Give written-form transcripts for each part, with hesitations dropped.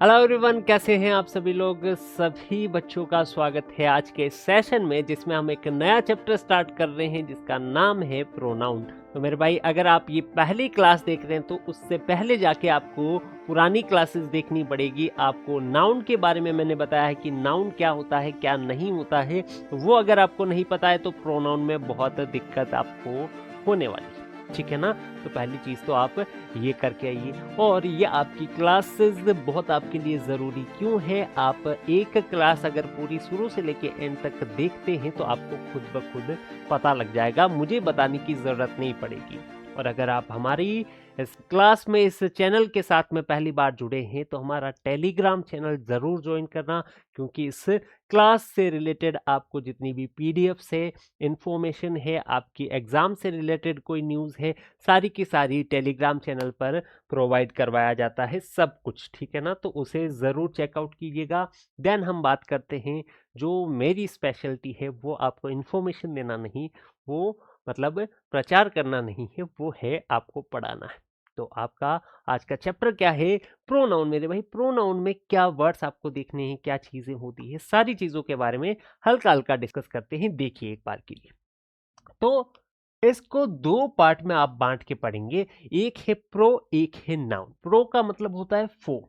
Hello everyone, कैसे हैं आप सभी लोग। सभी बच्चों का स्वागत है आज के सेशन में, जिसमें हम एक नया चैप्टर स्टार्ट कर रहे हैं जिसका नाम है प्रोनाउन। तो मेरे भाई, अगर आप ये पहली क्लास देख रहे हैं तो उससे पहले जाके आपको पुरानी क्लासेस देखनी पड़ेगी। आपको नाउन के बारे में मैंने बताया है कि नाउन क्या होता है, क्या नहीं होता है। तो वो अगर आपको नहीं पता है तो प्रोनाउन में बहुत दिक्कत आपको होने वाली है, ठीक है ना। तो पहली चीज़ तो आप ये करके आइए। और ये आपकी क्लासेस बहुत आपके लिए ज़रूरी क्यों है, आप एक क्लास अगर पूरी शुरू से लेके एंड तक देखते हैं तो आपको खुद ब खुद पता लग जाएगा, मुझे बताने की ज़रूरत नहीं पड़ेगी। और अगर आप हमारी इस क्लास में, इस चैनल के साथ में पहली बार जुड़े हैं तो हमारा टेलीग्राम चैनल ज़रूर ज्वाइन करना, क्योंकि इस क्लास से रिलेटेड आपको जितनी भी पीडीएफ्स है, इंफॉर्मेशन है, आपकी एग्ज़ाम से रिलेटेड कोई न्यूज़ है, सारी की सारी टेलीग्राम चैनल पर प्रोवाइड करवाया जाता है सब कुछ, ठीक है ना। तो उसे ज़रूर चेकआउट कीजिएगा। देन हम बात करते हैं, जो मेरी स्पेशलिटी है वो आपको इन्फॉर्मेशन देना नहीं, वो मतलब प्रचार करना नहीं है, वो है आपको पढ़ाना है। तो आपका आज का चैप्टर क्या है, प्रोनाउन। मेरे भाई, प्रोनाउन में क्या वर्ड्स आपको देखने हैं, क्या चीज़ें होती है, सारी चीज़ों के बारे में हल्का हल्का डिस्कस करते हैं। देखिए एक बार के लिए तो इसको दो पार्ट में आप बांट के पढ़ेंगे। एक है प्रो, एक है नाउन। प्रो का मतलब होता है फो,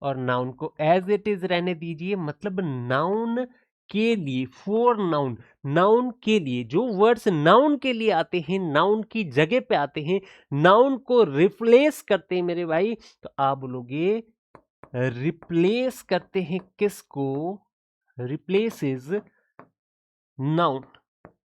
और नाउन को एज इट इज रहने दीजिए। मतलब नाउन के लिए, फोर नाउन, नाउन के लिए जो वर्ड्स नाउन के लिए आते हैं, नाउन की जगह पे आते हैं, नाउन को रिप्लेस करते हैं मेरे भाई। तो आप बोलोगे रिप्लेस करते हैं किसको, रिप्लेसेस नाउन।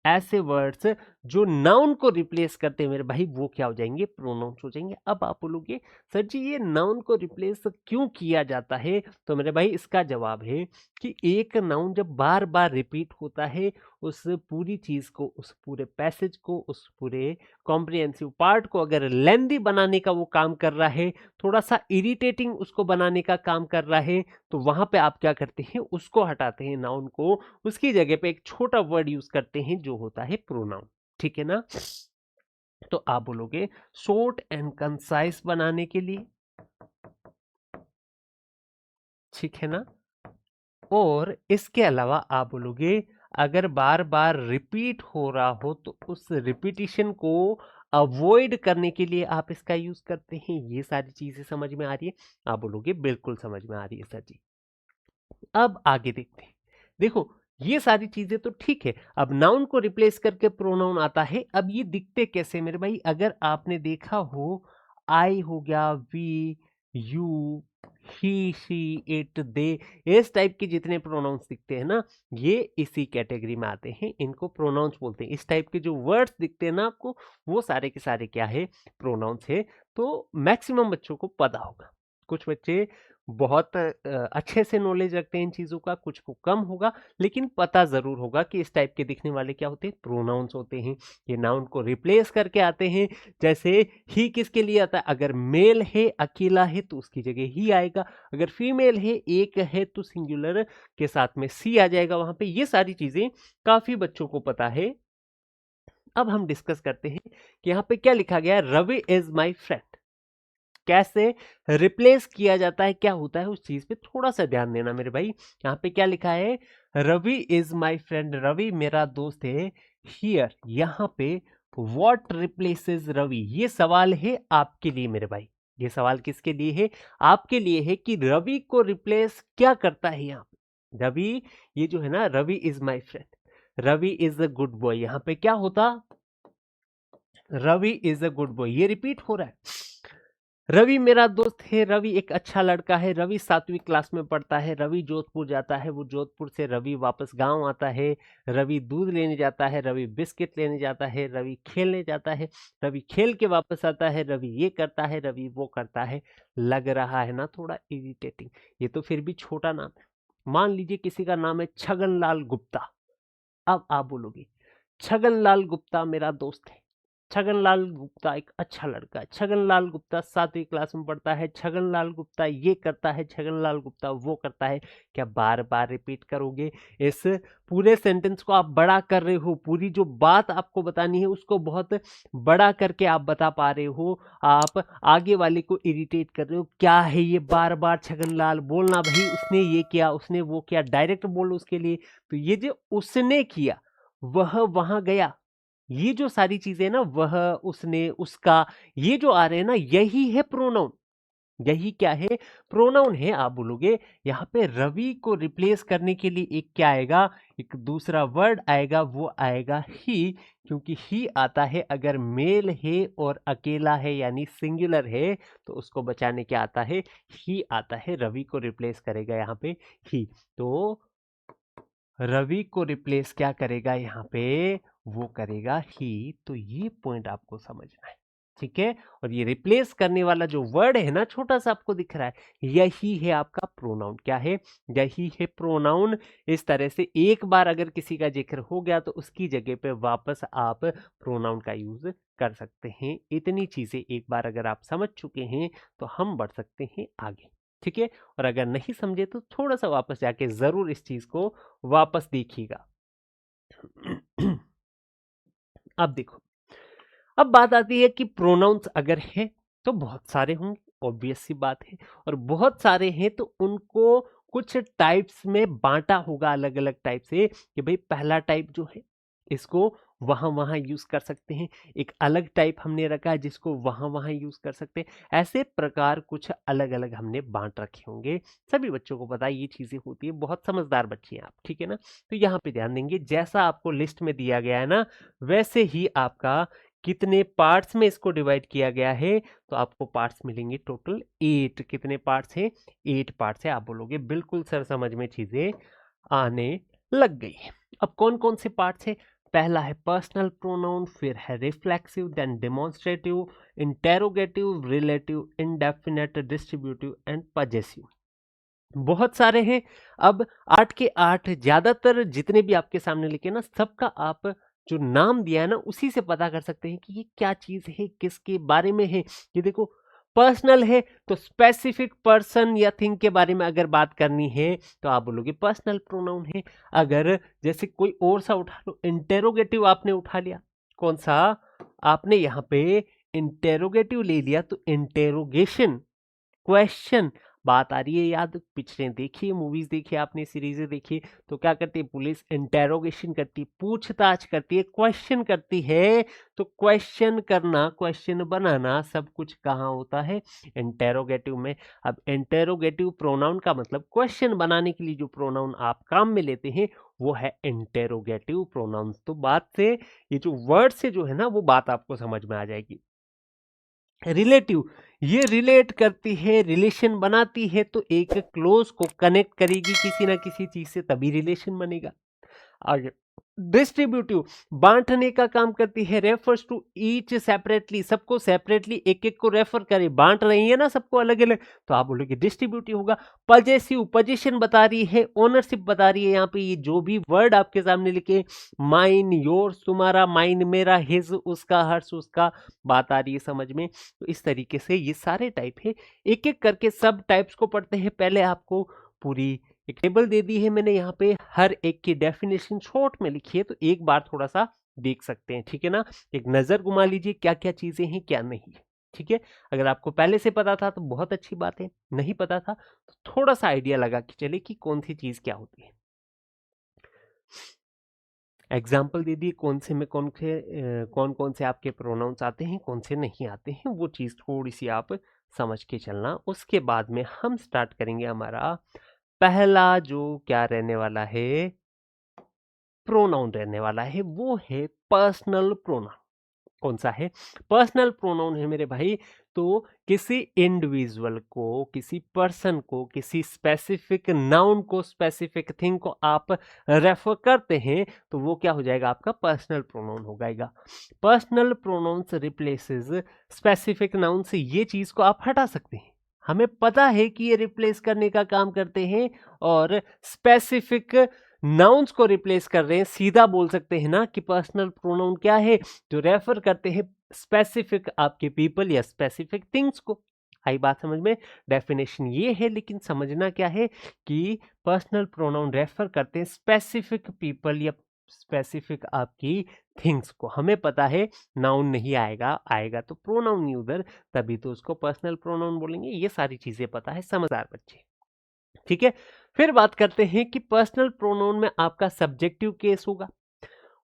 ऐसे वर्ड्स जो नाउन को रिप्लेस करते हैं मेरे भाई, वो क्या हो जाएंगे, प्रोनाउंस हो जाएंगे। अब आप बोलोगे सर जी ये नाउन को रिप्लेस क्यों किया जाता है, तो मेरे भाई इसका जवाब है कि एक नाउन जब बार बार रिपीट होता है, उस पूरी चीज को, उस पूरे पैसेज को, उस पूरे कॉम्प्रिहेंसिव पार्ट को अगर लेंदी बनाने का वो काम कर रहा है, थोड़ा सा इरिटेटिंग उसको बनाने का काम कर रहा है, तो वहां पे आप क्या करते हैं, उसको हटाते हैं नाउन को, उसकी जगह पे एक छोटा वर्ड यूज करते हैं जो होता है प्रोनाउन, ठीक है ना। तो आप बोलोगे शॉर्ट एंड कंसाइज बनाने के लिए, ठीक है ना। और इसके अलावा आप बोलोगे अगर बार बार रिपीट हो रहा हो तो उस रिपीटिशन को अवॉइड करने के लिए आप इसका यूज करते हैं। ये सारी चीजें समझ में आ रही है, आप बोलोगे बिल्कुल समझ में आ रही है सर जी। अब आगे देखते हैं। देखो ये सारी चीजें तो ठीक है, अब नाउन को रिप्लेस करके प्रोनाउन आता है। अब ये दिखते कैसे मेरे भाई, अगर आपने देखा हो, आई हो गया, we, you, he, she, it, they, इस टाइप के जितने प्रोनाउंस दिखते हैं ना, ये इसी कैटेगरी में आते हैं, इनको प्रोनाउंस बोलते हैं। इस टाइप के जो वर्ड्स दिखते हैं ना आपको, वो सारे के सारे क्या है, प्रोनाउंस है। तो मैक्सिमम बच्चों को पता होगा। कुछ बच्चे बहुत अच्छे से नॉलेज रखते हैं इन चीज़ों का, कुछ को कम होगा, लेकिन पता ज़रूर होगा कि इस टाइप के दिखने वाले क्या होते हैं, प्रोनाउंस होते हैं। ये नाउन को रिप्लेस करके आते हैं। जैसे ही किसके लिए आता है, अगर मेल है, अकेला है, तो उसकी जगह ही आएगा। अगर फीमेल है, एक है, तो सिंगुलर के साथ में सी आ जाएगा वहां पे। ये सारी चीज़ें काफ़ी बच्चों को पता है। अब हम डिस्कस करते हैं कि यहाँ पे क्या लिखा गया है, रवि इज माई फ्रेंड। कैसे रिप्लेस किया जाता है, क्या होता है, उस चीज पे थोड़ा सा ध्यान देना मेरे भाई। यहाँ पे क्या लिखा है, Ravi is my friend, Ravi मेरा दोस्त है। हियर, यहाँ पे व्हाट रिप्लेसेस रवि, ये सवाल है आपके लिए मेरे भाई। ये सवाल किसके लिए है, आपके लिए है, कि रवि को रिप्लेस क्या करता है यहाँ पे। रवि, ये जो है ना, Ravi is my friend, Ravi is a good boy, यहाँ पे क्या होता, Ravi is a good boy, ये रिपीट हो रहा है। रवि मेरा दोस्त है, रवि एक अच्छा लड़का है, रवि 7वीं क्लास में पढ़ता है, रवि जोधपुर जाता है, वो जोधपुर से रवि वापस गांव आता है, रवि दूध लेने जाता है, रवि बिस्किट लेने जाता है, रवि खेलने जाता है, रवि खेल के वापस आता है, रवि ये करता है, रवि वो करता है। लग रहा है ना थोड़ा इरिटेटिंग, ये तो फिर भी छोटा नाम है। मान लीजिए किसी का नाम है छगन लाल गुप्ता। अब आप बोलोगे छगन लाल गुप्ता मेरा दोस्त है, छगनलाल गुप्ता एक अच्छा लड़का है, छगनलाल गुप्ता 7वीं क्लास में पढ़ता है, छगनलाल गुप्ता ये करता है, छगनलाल गुप्ता वो करता है। क्या बार बार रिपीट करोगे? इस पूरे सेंटेंस को आप बड़ा कर रहे हो, पूरी जो बात आपको बतानी है उसको बहुत बड़ा करके आप बता पा रहे हो, आप आगे वाले को इरिटेट कर रहे हो। क्या है ये बार बार छगनलाल बोलना? भाई उसने ये किया, उसने वो किया, डायरेक्ट बोलो उसके लिए। तो ये जो उसने किया, वह वहां गया, ये जो सारी चीजें ना, वह, उसने, उसका, ये जो आ रहे हैं ना, यही है प्रोनाउन। यही क्या है? प्रोनाउन है। आप बोलोगे यहाँ पे रवि को रिप्लेस करने के लिए एक क्या आएगा? एक दूसरा वर्ड आएगा, वो आएगा ही। क्योंकि ही आता है अगर मेल है और अकेला है यानी सिंगुलर है, तो उसको बचाने क्या आता है? ही आता है। रवि को रिप्लेस करेगा यहाँ पे ही। तो रवि को रिप्लेस क्या करेगा यहाँ पे? वो करेगा ही। तो ये पॉइंट आपको समझना है, ठीक है। और ये रिप्लेस करने वाला जो वर्ड है ना, छोटा सा आपको दिख रहा है, यही है आपका प्रोनाउन। क्या है? यही है प्रोनाउन। इस तरह से एक बार अगर किसी का जिक्र हो गया तो उसकी जगह पे वापस आप प्रोनाउन का यूज कर सकते हैं। इतनी चीजें एक बार अगर आप समझ चुके हैं तो हम बढ़ सकते हैं आगे, ठीक है। और अगर नहीं समझे तो थोड़ा सा वापस जाके जरूर इस चीज को वापस देखिएगा। अब देखो, अब बात आती है कि प्रोनाउंस अगर है तो बहुत सारे होंगे, ऑब्वियस सी बात है। और बहुत सारे हैं तो उनको कुछ टाइप्स में बांटा होगा, अलग अलग टाइप से, कि भाई पहला टाइप जो है इसको वहां वहां यूज कर सकते हैं, एक अलग टाइप हमने रखा है जिसको वहां वहां यूज कर सकते हैं। ऐसे प्रकार कुछ अलग अलग हमने बांट रखे होंगे। सभी बच्चों को पता है ये चीजें होती है, बहुत समझदार बच्चे हैं आप, ठीक है ना। तो यहाँ पे ध्यान देंगे, जैसा आपको लिस्ट में दिया गया है ना, वैसे ही आपका कितने पार्ट्स में इसको डिवाइड किया गया है। तो आपको पार्ट्स मिलेंगे टोटल 8। कितने पार्ट्स हैं? 8 पार्ट्स है। आप बोलोगे बिल्कुल सर, समझ में चीजें आने लग गई है। अब कौन कौन से पार्ट्स है? पहला है पर्सनल प्रोनाउन, फिर है reflexive, then demonstrative, interrogative, relative, indefinite, distributive and possessive. बहुत सारे हैं। अब 8 के 8, ज्यादातर जितने भी आपके सामने लिखे ना, सबका आप जो नाम दिया है ना, उसी से पता कर सकते हैं कि ये क्या चीज है, किसके बारे में है। ये देखो, पर्सनल है तो स्पेसिफिक पर्सन या थिंग के बारे में अगर बात करनी है तो आप बोलोगे पर्सनल प्रोनाउन है। अगर जैसे कोई और सा उठा लो, इंटेरोगेटिव आपने उठा लिया, कौन सा? आपने यहाँ पे इंटेरोगेटिव ले लिया, तो इंटेरोगेशन, क्वेश्चन, बात आ रही है याद? पिक्चरें देखिए, मूवीज देखिए आपने, सीरीजें देखिए, तो क्या करती है पुलिस? इंटेरोगेशन करती है, पूछताछ करती है, क्वेश्चन करती है। तो क्वेश्चन करना, क्वेश्चन बनाना, सब कुछ कहाँ होता है? इंटेरोगेटिव में। अब इंटेरोगेटिव प्रोनाउन का मतलब क्वेश्चन बनाने के लिए जो प्रोनाउन आप काम में लेते हैं वो है इंटेरोगेटिव प्रोनाउन। तो बात से, ये जो वर्ड से जो है ना, वो बात आपको समझ में आ जाएगी। रिलेटिव, ये रिलेट करती है, रिलेशन बनाती है, तो एक क्लोज को कनेक्ट करेगी किसी ना किसी चीज से, तभी रिलेशन बनेगा। आगे डिस्ट्रीब्यूटिव, बांटने का काम करती है, रेफर्स टू ईच सेपरेटली, सबको सेपरेटली एक एक को रेफर करे, बांट रही है ना सबको अलग अलग, तो आप बोलोगे डिस्ट्रीब्यूटिव होगा। पजेसिव, पोजीशन बता रही है, ओनरशिप बता रही है। यहाँ पे ये जो भी वर्ड आपके सामने लिखे, माइन, योर्स तुम्हारा, माइन मेरा, हिज उसका, हर्ष उसका, बात आ रही है समझ में। तो इस तरीके से ये सारे टाइप है, एक एक करके सब टाइप्स को पढ़ते हैं। पहले आपको पूरी एक टेबल दे दी है मैंने, यहाँ पे हर एक की डेफिनेशन शॉर्ट में लिखी है, तो एक बार थोड़ा सा देख सकते हैं, ठीक है ना। एक नजर घुमा लीजिए क्या क्या चीजें हैं, क्या नहीं है, ठीक है। अगर आपको पहले से पता था तो बहुत अच्छी बात है, नहीं पता था तो थोड़ा सा आइडिया लगा कि चले कि कौन सी चीज क्या होती है। एग्जाम्पल दे दिए कौन से में कौन कौन से आपके प्रोनाउंस आते हैं, कौन से नहीं आते हैं, वो चीज थोड़ी सी आप समझ के चलना। उसके बाद में हम स्टार्ट करेंगे हमारा पहला जो क्या रहने वाला है, प्रोनाउन रहने वाला है, वो है पर्सनल प्रोनाउन। कौन सा है? पर्सनल प्रोनाउन है मेरे भाई। तो किसी इंडिविजुअल को, किसी पर्सन को, किसी स्पेसिफिक नाउन को, स्पेसिफिक थिंग को आप रेफर करते हैं तो वो क्या हो जाएगा? आपका पर्सनल प्रोनाउन हो जाएगा। Personal pronouns replaces specific noun से, ये चीज को आप हटा सकते हैं। हमें पता है कि ये रिप्लेस करने का काम करते हैं और स्पेसिफिक नाउन्स को रिप्लेस कर रहे हैं। सीधा बोल सकते हैं ना कि पर्सनल प्रोनाउन क्या है? जो रेफर करते हैं स्पेसिफिक आपके पीपल या स्पेसिफिक थिंग्स को। आई बात समझ में? डेफिनेशन ये है, लेकिन समझना क्या है कि पर्सनल प्रोनाउन रेफर करते हैं स्पेसिफिक पीपल या स्पेसिफिक आपकी थिंग्स को। हमें पता है नाउन नहीं आएगा, आएगा तो प्रोनाउन ही उधर, तभी तो उसको पर्सनल प्रोनाउन बोलेंगे। ये सारी चीजें पता है समझदार बच्चे, ठीक है। फिर बात करते हैं कि पर्सनल प्रोनाउन में आपका सब्जेक्टिव केस होगा,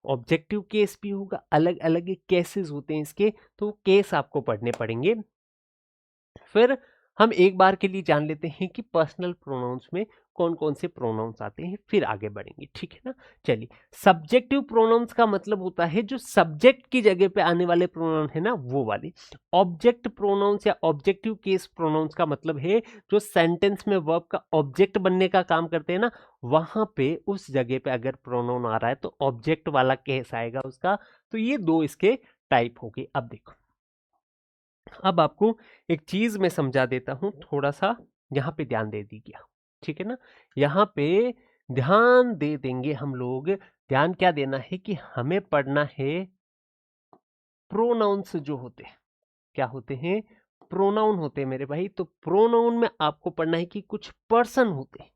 ऑब्जेक्टिव केस भी होगा, अलग अलग केसेस होते हैं इसके, तो केस आपको पढ़ने पड़ेंगे। फिर हम एक बार के लिए जान लेते हैं कि पर्सनल प्रोनाउंस में कौन कौन से प्रोनाउंस आते हैं, फिर आगे बढ़ेंगे, ठीक है ना। चलिए, सब्जेक्टिव प्रोनाउंस का मतलब होता है जो सब्जेक्ट की जगह पे आने वाले प्रोनाउन है ना, वो वाले। ऑब्जेक्ट प्रोनाउंस या ऑब्जेक्टिव केस प्रोनाउंस का मतलब है जो सेंटेंस में वर्ब का ऑब्जेक्ट बनने का काम करते हैं ना, वहां पे उस जगह पे अगर प्रोनाउन आ रहा है तो ऑब्जेक्ट वाला केस आएगा उसका। तो ये दो इसके टाइप हो गए। अब देखो, अब आपको एक चीज मैं समझा देता हूं, थोड़ा सा यहाँ पे ध्यान दे दीजिए, ठीक है ना। यहाँ पे ध्यान दे देंगे हम लोग। ध्यान क्या देना है कि हमें पढ़ना है प्रोनाउंस जो होते हैं, क्या होते हैं? प्रोनाउन होते हैं मेरे भाई। तो प्रोनाउन में आपको पढ़ना है कि कुछ पर्सन होते हैं,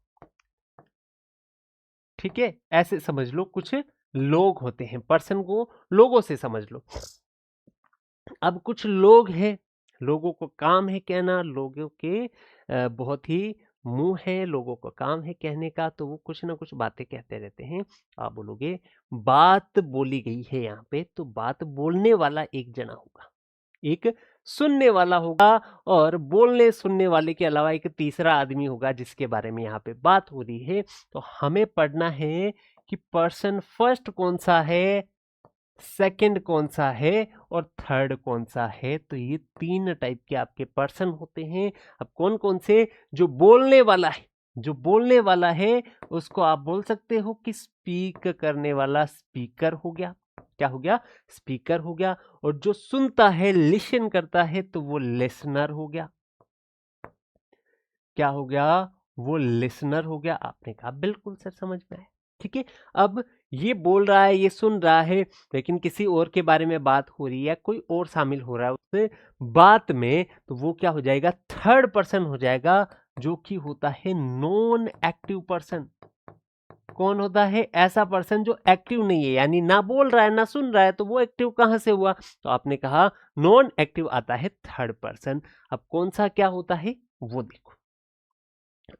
ठीक है, ऐसे समझ लो, कुछ लोग होते हैं, पर्सन को लोगों से समझ लो। अब कुछ लोग हैं, लोगों को काम है कहना, लोगों के बहुत ही मुंह है, लोगों का काम है कहने का, तो वो कुछ ना कुछ बातें कहते रहते हैं। आप बोलोगे बात बोली गई है यहाँ पे, तो बात बोलने वाला एक जना होगा, एक सुनने वाला होगा, और बोलने सुनने वाले के अलावा एक तीसरा आदमी होगा जिसके बारे में यहाँ पे बात हो रही है। तो हमें पढ़ना है कि पर्सन फर्स्ट कौन सा है, सेकंड कौन सा है और थर्ड कौन सा है। तो ये तीन टाइप के आपके पर्सन होते हैं। अब कौन कौन से? जो बोलने वाला है, जो बोलने वाला है उसको आप बोल सकते हो कि स्पीक करने वाला स्पीकर हो गया। क्या हो गया? स्पीकर हो गया। और जो सुनता है, लिसन करता है, तो वो लिसनर हो गया। क्या हो गया? वो लिसनर हो गया। आपने कहा बिल्कुल सर, समझ में आया, ठीक है। अब ये बोल रहा है, ये सुन रहा है, लेकिन किसी और के बारे में बात हो रही है, कोई और शामिल हो रहा है उस बात में, तो वो क्या हो जाएगा? थर्ड पर्सन हो जाएगा, जो कि होता है नॉन एक्टिव पर्सन। कौन होता है? ऐसा पर्सन जो एक्टिव नहीं है, यानी ना बोल रहा है ना सुन रहा है, तो वो एक्टिव कहां से हुआ? तो आपने कहा नॉन एक्टिव आता है थर्ड पर्सन। अब कौन सा क्या होता है वो देखो,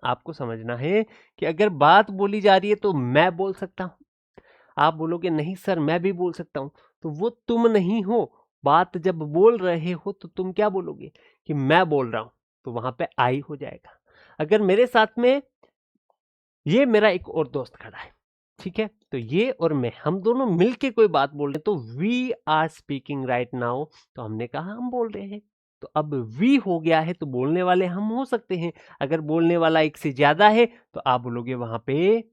आपको समझना है कि अगर बात बोली जा रही है तो मैं बोल सकता हूं। आप बोलोगे नहीं सर मैं भी बोल सकता हूं, तो वो तुम नहीं हो। बात जब बोल रहे हो तो तुम क्या बोलोगे कि मैं बोल रहा हूं, तो वहां पे आई हो जाएगा। अगर मेरे साथ में ये मेरा एक और दोस्त खड़ा है, ठीक है, तो ये और मैं, हम दोनों मिलके कोई बात बोल रहे हैं, तो we are speaking right now. तो हमने कहा हम बोल रहे हैं, तो अब वी हो गया है, तो बोलने वाले हम हो सकते हैं। अगर बोलने वाला एक से ज्यादा है तो आप बोलोगे वहां पे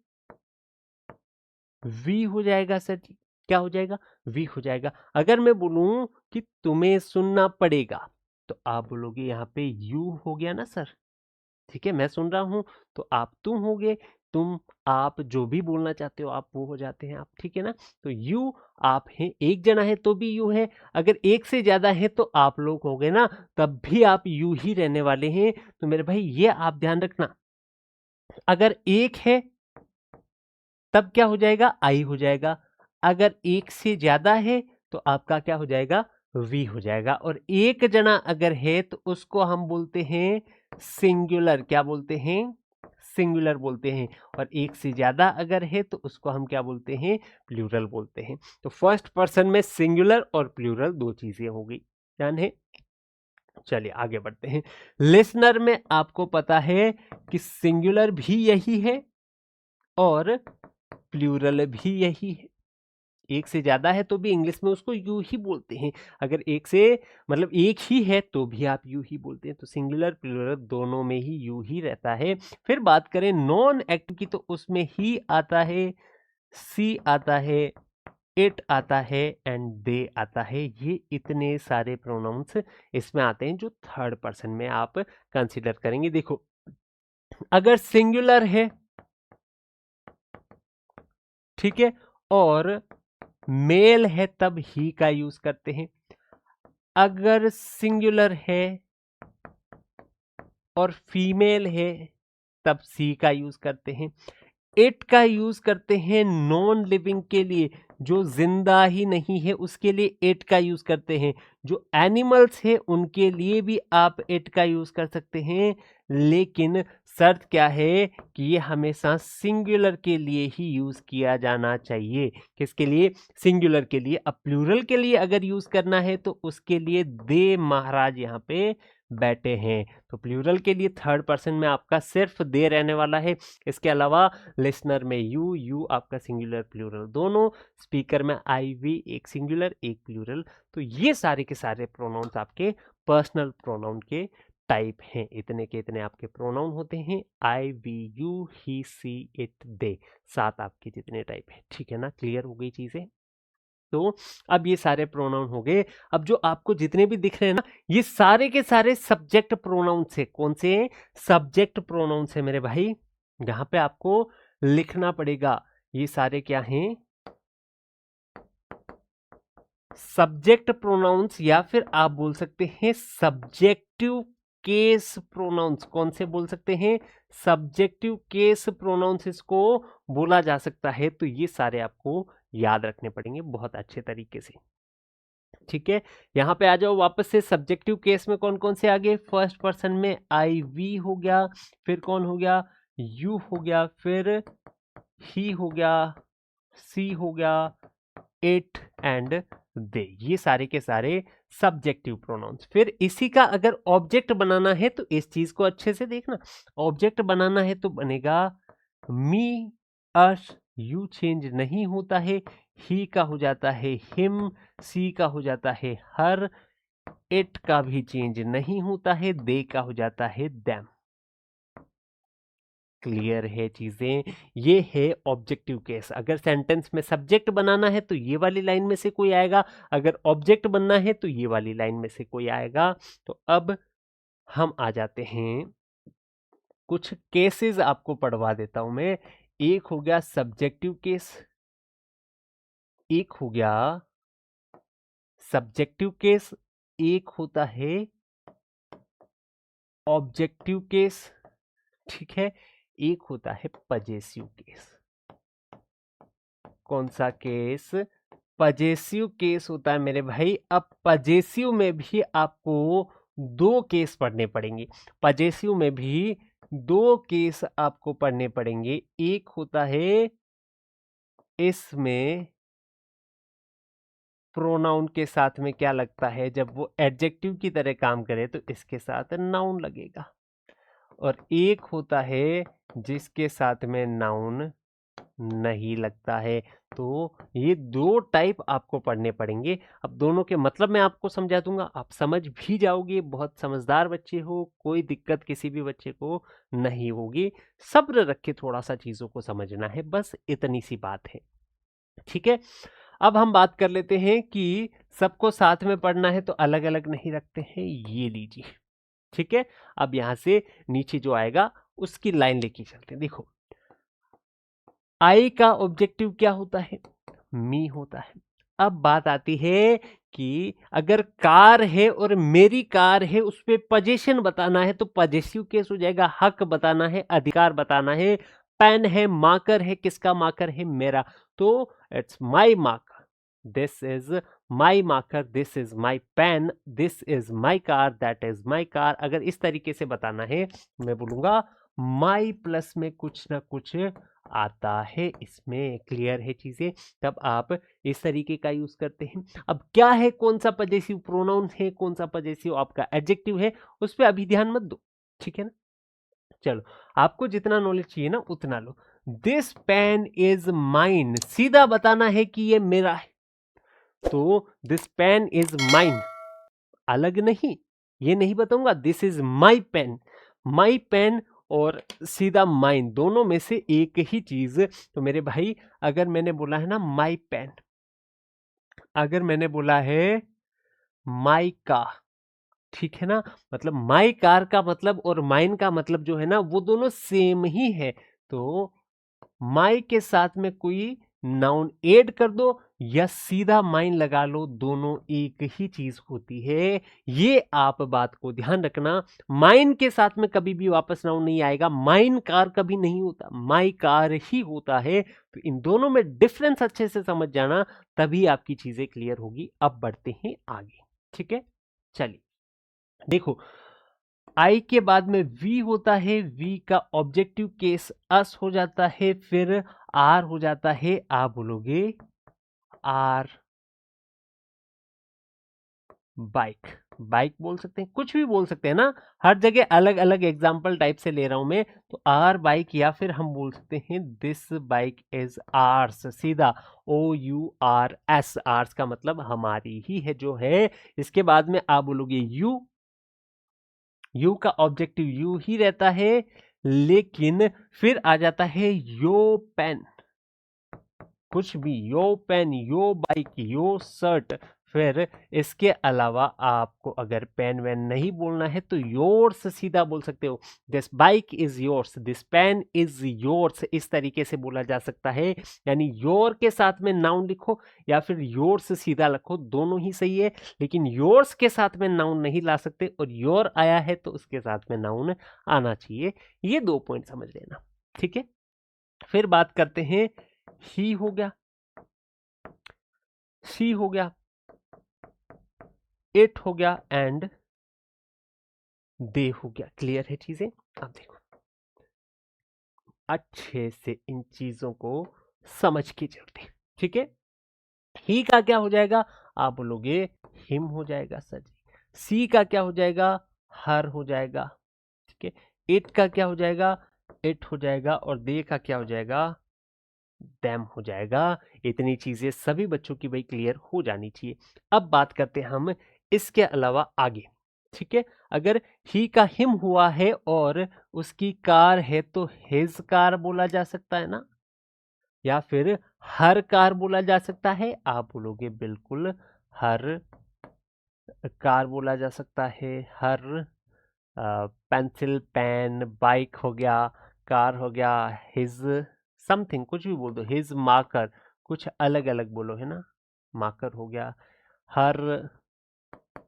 वी हो जाएगा सर जी। क्या हो जाएगा? वी हो जाएगा। अगर मैं बोलूं कि तुम्हें सुनना पड़ेगा, तो आप बोलोगे यहाँ पे यू हो गया ना सर, ठीक है, मैं सुन रहा हूं, तो आप तुम हो गए, तुम आप जो भी बोलना चाहते हो आप वो हो जाते हैं आप, ठीक है ना। तो यू आप हैं, एक जना है तो भी यू है, अगर एक से ज्यादा है तो आप लोग हो गए ना, तब भी आप यू ही रहने वाले हैं। तो मेरे भाई ये आप ध्यान रखना, अगर एक है तब क्या हो जाएगा? आई हो जाएगा। अगर एक से ज्यादा है तो आपका क्या हो जाएगा? वी हो जाएगा। और एक जना अगर है तो उसको हम बोलते हैं सिंगुलर। क्या बोलते हैं? सिंगुलर बोलते हैं। और एक से ज्यादा अगर है तो उसको हम क्या बोलते हैं? प्लूरल बोलते हैं। तो फर्स्ट पर्सन में सिंगुलर और प्लूरल दो चीजें हो गई, ध्यान है। चलिए आगे बढ़ते हैं। लिसनर में आपको पता है कि सिंगुलर भी यही है और प्लूरल भी यही है। एक से ज्यादा है तो भी इंग्लिश में उसको यू ही बोलते हैं। अगर एक से मतलब एक ही है तो भी आप यू ही बोलते हैं। तो सिंगुलर प्लूरल दोनों में ही यू ही रहता है। फिर बात करें नॉन एक्टिव की, तो उसमें ही आता है, सी आता है, इट आता है एंड दे आता है। ये इतने सारे प्रोनाउंस इसमें आते हैं जो थर्ड पर्सन में आप कंसीडर करेंगे। देखो, अगर सिंगुलर है, ठीक है, और मेल है तब ही का यूज करते हैं। अगर सिंगुलर है और फीमेल है तब सी का यूज करते हैं। इट का यूज करते हैं नॉन लिविंग के लिए, जो जिंदा ही नहीं है उसके लिए इट का यूज करते हैं। जो एनिमल्स है उनके लिए भी आप इट का यूज कर सकते हैं, लेकिन शर्त क्या है कि ये हमेशा सिंगुलर के लिए ही यूज किया जाना चाहिए। किसके लिए? सिंगुलर के लिए। अब प्लूरल के लिए अगर यूज करना है तो उसके लिए दे महाराज यहाँ पे बैठे हैं। तो प्लूरल के लिए थर्ड पर्सन में आपका सिर्फ दे रहने वाला है। इसके अलावा लिसनर में यू आपका सिंगुलर प्लूरल दोनों, स्पीकर में आई वी एक सिंगुलर एक प्लूरल। तो ये सारे के सारे प्रोनाउंस आपके पर्सनल प्रोनाउन के टाइप हैं। इतने के इतने आपके प्रोनाउन होते हैं, I we you he she it they, 7 आपके जितने टाइप है। ठीक है ना, क्लियर हो गई चीजें? तो अब ये सारे प्रोनाउन हो गए। अब जो आपको जितने भी दिख रहे हैं ना, ये सारे के सारे सब्जेक्ट प्रोनाउंस है। कौन से? सब्जेक्ट प्रोनाउंस है मेरे भाई। यहाँ पे आपको लिखना पड़ेगा, ये सारे क्या हैं? सब्जेक्ट प्रोनाउंस, या फिर आप बोल सकते हैं सब्जेक्टिव केस प्रोनाउंस। कौन से बोल सकते हैं? सब्जेक्टिव केस प्रोनाउंस इसको बोला जा सकता है। तो ये सारे आपको याद रखने पड़ेंगे बहुत अच्छे तरीके से। ठीक है, यहां पे आ जाओ वापस से। सब्जेक्टिव केस में कौन कौन से आगे? फर्स्ट पर्सन में आई वी हो गया, फिर कौन हो गया? यू हो गया, फिर ही हो गया, सी हो गया, इट एंड दे। ये सारे के सारे सब्जेक्टिव प्रोनाउंस। फिर इसी का अगर ऑब्जेक्ट बनाना है तो इस चीज को अच्छे से देखना। ऑब्जेक्ट बनाना है तो बनेगा मी, अस, यू चेंज नहीं होता है, ही का हो जाता है हिम, सी का हो जाता है हर, इट का भी चेंज नहीं होता है, दे का हो जाता है देम। क्लियर है चीजें? ये है ऑब्जेक्टिव केस। अगर सेंटेंस में सब्जेक्ट बनाना है तो ये वाली लाइन में से कोई आएगा, अगर ऑब्जेक्ट बनना है तो ये वाली लाइन में से कोई आएगा। तो अब हम आ जाते हैं, कुछ केसेस आपको पढ़वा देता हूं मैं। एक हो गया सब्जेक्टिव केस, एक हो गया सब्जेक्टिव केस, एक होता है ऑब्जेक्टिव केस, ठीक है, एक होता है पजेसिव केस। कौन सा केस? पजेसिव केस होता है मेरे भाई। अब पजेसिव में भी आपको 2 केस पढ़ने पड़ेंगे। पजेसिव में भी 2 केस आपको पढ़ने पड़ेंगे। एक होता है इसमें प्रोनाउन के साथ में क्या लगता है, जब वो एडजेक्टिव की तरह काम करे तो इसके साथ नाउन लगेगा। और एक होता है जिसके साथ में नाउन नहीं लगता है। तो ये 2 टाइप आपको पढ़ने पड़ेंगे। अब दोनों के मतलब मैं आपको समझा दूंगा, आप समझ भी जाओगे। बहुत समझदार बच्चे हो, कोई दिक्कत किसी भी बच्चे को नहीं होगी। सब्र रख के थोड़ा सा चीजों को समझना है, बस इतनी सी बात है। ठीक है, अब हम बात कर लेते हैं कि सबको साथ में पढ़ना है तो अलग अलग नहीं रखते हैं। ये लीजिए, ठीक है। अब यहां से नीचे जो आएगा उसकी लाइन लेके चलते हैं। देखो, आई का ऑब्जेक्टिव क्या होता है? मी होता है। अब बात आती है कि अगर कार है और मेरी कार है, उस पे पोजीशन बताना है तो पजेसिव केस हो जाएगा। हक बताना है, अधिकार बताना है। पेन है, मार्कर है, किसका मार्कर है? मेरा। तो it's my marker, this is my marker, this is my pen, this is my car, that is my car. अगर इस तरीके से बताना है मैं बोलूंगा माई प्लस में कुछ ना कुछ आता है इसमें। क्लियर है चीजें? तब आप इस तरीके का यूज करते हैं। अब क्या है, कौन सा पजेसिव प्रोनाउन है, कौन सा पजेसिव आपका एडजेक्टिव है, उस पर अभी ध्यान मत दो, ठीक है ना। चलो, आपको जितना नॉलेज चाहिए ना उतना लो। दिस पेन इज माइन, सीधा बताना है कि ये मेरा है, तो दिस पेन इज माइन, अलग नहीं, ये नहीं बताऊंगा this is my pen. My pen और सीधा माइन, दोनों में से एक ही चीज। तो मेरे भाई, अगर मैंने बोला है ना माई पेन, अगर मैंने बोला है माई कार, ठीक है ना, मतलब माई कार का मतलब और माइन का मतलब जो है ना वो दोनों सेम ही है। तो माई के साथ में कोई नाउन ऐड कर दो या सीधा माइन लगा लो, दोनों एक ही चीज होती है। ये आप बात को ध्यान रखना। माइन के साथ में कभी भी वापस नाउन नहीं आएगा, माइन कार कभी नहीं होता, माई कार ही होता है। तो इन दोनों में डिफरेंस अच्छे से समझ जाना, तभी आपकी चीजें क्लियर होगी। अब बढ़ते हैं आगे, ठीक है। चलिए देखो, आई के बाद में वी होता है, वी का ऑब्जेक्टिव केस अस हो जाता है, फिर आर हो जाता है। आप बोलोगे आर बाइक, बाइक बोल सकते हैं, कुछ भी बोल सकते हैं ना, हर जगह अलग अलग एग्जाम्पल टाइप से ले रहा हूं मैं। तो आर बाइक, या फिर हम बोल सकते हैं दिस बाइक इज आर्स, सीधा OURS, आर्स का मतलब हमारी ही है जो है। इसके बाद में आप बोलोगे यू, यू का ऑब्जेक्टिव यू ही रहता है, लेकिन फिर आ जाता है यो पेन, कुछ भी, यो पेन, यो बाइक, यो शर्ट। फिर इसके अलावा आपको अगर पेन वैन नहीं बोलना है तो योर्स सीधा बोल सकते हो, this bike is yours, this pen is yours, इस तरीके से बोला जा सकता है। यानी योर के साथ में नाउन लिखो या फिर योर्स सीधा रखो, दोनों ही सही है। लेकिन योर्स के साथ में नाउन नहीं ला सकते, और योर आया है तो उसके साथ में नाउन आना चाहिए। ये 2 पॉइंट समझ लेना, ठीक है। फिर बात करते हैं, ही हो गया, सी हो गया, इट हो गया, एंड दे हो गया। क्लियर है चीजें। अब देखो अच्छे से इन चीजों को समझ के चलते, ठीक है। ही का क्या हो जाएगा, आप बोलोगे हिम हो जाएगा सर जी। सी का क्या हो जाएगा, हर हो जाएगा, ठीक है। इट का क्या हो जाएगा, इट हो जाएगा, और दे का क्या हो जाएगा, डैम हो जाएगा। इतनी चीजें सभी बच्चों की भाई क्लियर हो जानी चाहिए। अब बात करते हैं हम इसके अलावा आगे, ठीक है। अगर ही का हिम हुआ है और उसकी कार है तो हिज कार बोला जा सकता है ना, या फिर हर कार बोला जा सकता है। आप बोलोगे बिल्कुल हर कार बोला जा सकता है, हर पेंसिल पेन बाइक हो गया, कार हो गया, हिज समथिंग, कुछ भी बोल दो, हिज मार्कर, कुछ अलग अलग बोलो, है ना, मार्कर हो गया, हर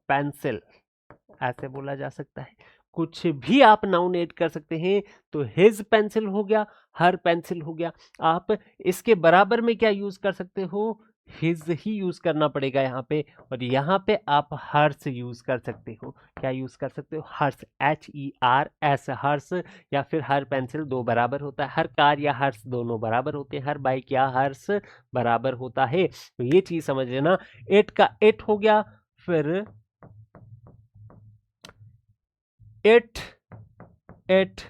पेंसिल ऐसे बोला जा सकता है। कुछ भी आप नाउन ऐड कर सकते हैं। तो हिज पेंसिल हो गया, हर पेंसिल हो गया। आप इसके बराबर में क्या यूज कर सकते हो, हिज ही यूज करना पड़ेगा यहाँ पे, और यहाँ पे आप हर्ष यूज कर सकते हो। क्या यूज कर सकते हो, हर्ष, HERS, हर्ष, या फिर हर पेंसिल, दो बराबर होता है, हर कार या हर्ष दोनों बराबर होते हैं, हर बाइक या हर्ष बराबर होता है। तो ये चीज समझ लेना। एट का एट हो गया, फिर एट, एट,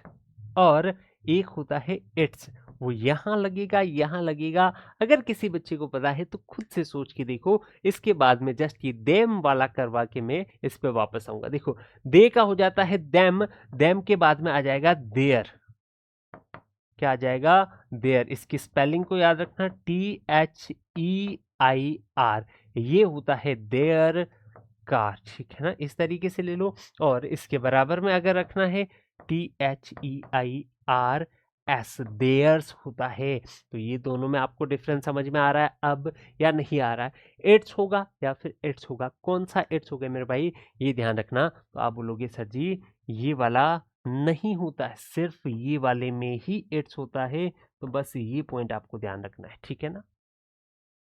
और एक होता है इट्स, वो यहां लगेगा, यहां लगेगा। अगर किसी बच्चे को पता है तो खुद से सोच के देखो। इसके बाद में जस्ट ये देम वाला करवा के मैं इस पे वापस आऊंगा। देखो, दे का हो जाता है देम, देम के बाद में आ जाएगा देयर। क्या आ जाएगा, देयर। इसकी स्पेलिंग को याद रखना, THEIR, ये होता है देयर कार, ठीक है ना, इस तरीके से ले लो। और इसके बराबर में अगर रखना है, THEIRS, देयर्स होता है। तो ये दोनों में आपको डिफरेंस समझ में आ रहा है अब, या नहीं आ रहा है। इट्स होगा या फिर इट्स होगा, कौन सा इट्स होगा मेरे भाई, ये ध्यान रखना। तो आप बोलोगे सर जी ये वाला नहीं होता है, सिर्फ ये वाले में ही इट्स होता है। तो बस ये पॉइंट आपको ध्यान रखना है, ठीक है ना।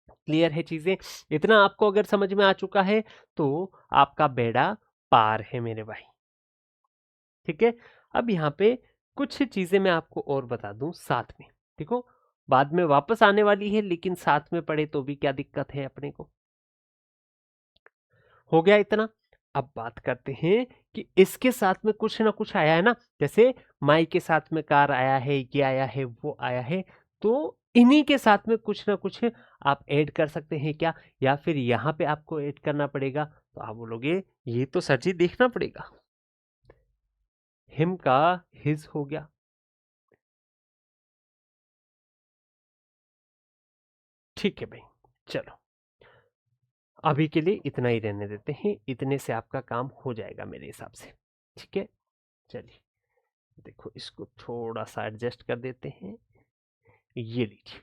क्लियर है चीजें। इतना आपको अगर समझ में आ चुका है तो आपका बेड़ा पार है मेरे भाई, ठीक है। अब यहाँ पे कुछ चीजें मैं आपको और बता दूं साथ में, देखो बाद में वापस आने वाली है, लेकिन साथ में पढ़े तो भी क्या दिक्कत है अपने को। हो गया इतना। अब बात करते हैं कि इसके साथ में कुछ ना कुछ आया है ना, जैसे माई के साथ में कार आया है, ये आया है, वो आया है। तो इन्हीं के साथ में कुछ ना कुछ आप ऐड कर सकते हैं क्या, या फिर यहाँ पे आपको ऐड करना पड़ेगा। तो आप बोलोगे ये तो सर जी देखना पड़ेगा। हिम का हिज हो गया, ठीक है भाई। चलो अभी के लिए इतना ही रहने देते हैं, इतने से आपका काम हो जाएगा मेरे हिसाब से, ठीक है। चलिए देखो, इसको थोड़ा सा एडजस्ट कर देते हैं, ये लीजिए।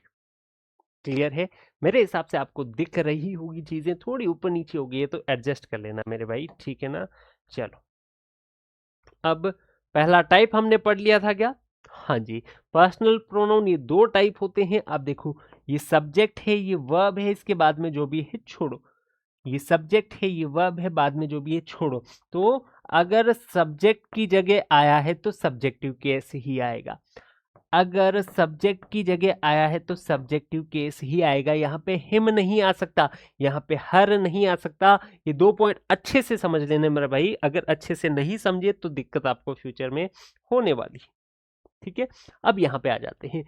क्लियर है? मेरे हिसाब से आपको दिख रही होगी, चीजें थोड़ी ऊपर नीचे हो गई है तो एडजस्ट कर लेना मेरे भाई, ठीक है ना। चलो, अब पहला टाइप हमने पढ़ लिया था क्या? हाँ जी, पर्सनल प्रोनाउन ये दो टाइप होते हैं। अब देखो, ये सब्जेक्ट है, ये वर्ब है, इसके बाद में जो भी है छोड़ो। ये सब्जेक्ट है, ये वर्ब है, बाद में जो भी है छोड़ो। तो अगर सब्जेक्ट की जगह आया है तो सब्जेक्टिव केस ही आएगा। अगर सब्जेक्ट की जगह आया है तो सब्जेक्टिव केस ही आएगा। यहाँ पे हिम नहीं आ सकता, यहाँ पे हर नहीं आ सकता। ये 2 पॉइंट अच्छे से समझ लेने मेरे भाई, अगर अच्छे से नहीं समझे तो दिक्कत आपको फ्यूचर में होने वाली है, ठीक है। अब यहाँ पे आ जाते हैं,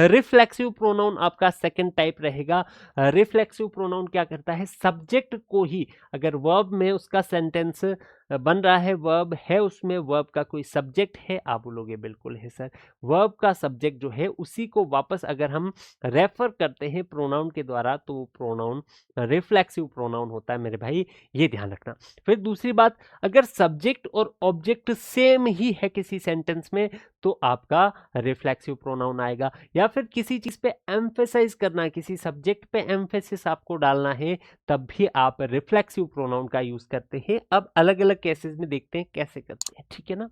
रिफ्लेक्सिव प्रोनाउन आपका सेकंड टाइप रहेगा। रिफ्लेक्सिव प्रोनाउन क्या करता है, सब्जेक्ट को ही, अगर वर्ब में उसका सेंटेंस बन रहा है, वर्ब है उसमें, वर्ब का कोई सब्जेक्ट है, आप बोलोगे बिल्कुल है सर, वर्ब का सब्जेक्ट जो है उसी को वापस अगर हम रेफर करते हैं प्रोनाउन के द्वारा तो प्रोनाउन रिफ्लेक्सिव प्रोनाउन होता है मेरे भाई, ये ध्यान रखना। फिर दूसरी बात, अगर सब्जेक्ट और ऑब्जेक्ट सेम ही है किसी सेंटेंस में तो आपका रिफ्लेक्सिव प्रोनाउन आएगा। या फिर किसी चीज पे एम्फेसाइज करना है, किसी सब्जेक्ट पे एम्फेसिस आपको डालना है, तब भी आप रिफ्लेक्सिव प्रोनाउन का यूज करते हैं। अब अलग अलग केसेस में देखते हैं कैसे करते हैं, ठीक है ना।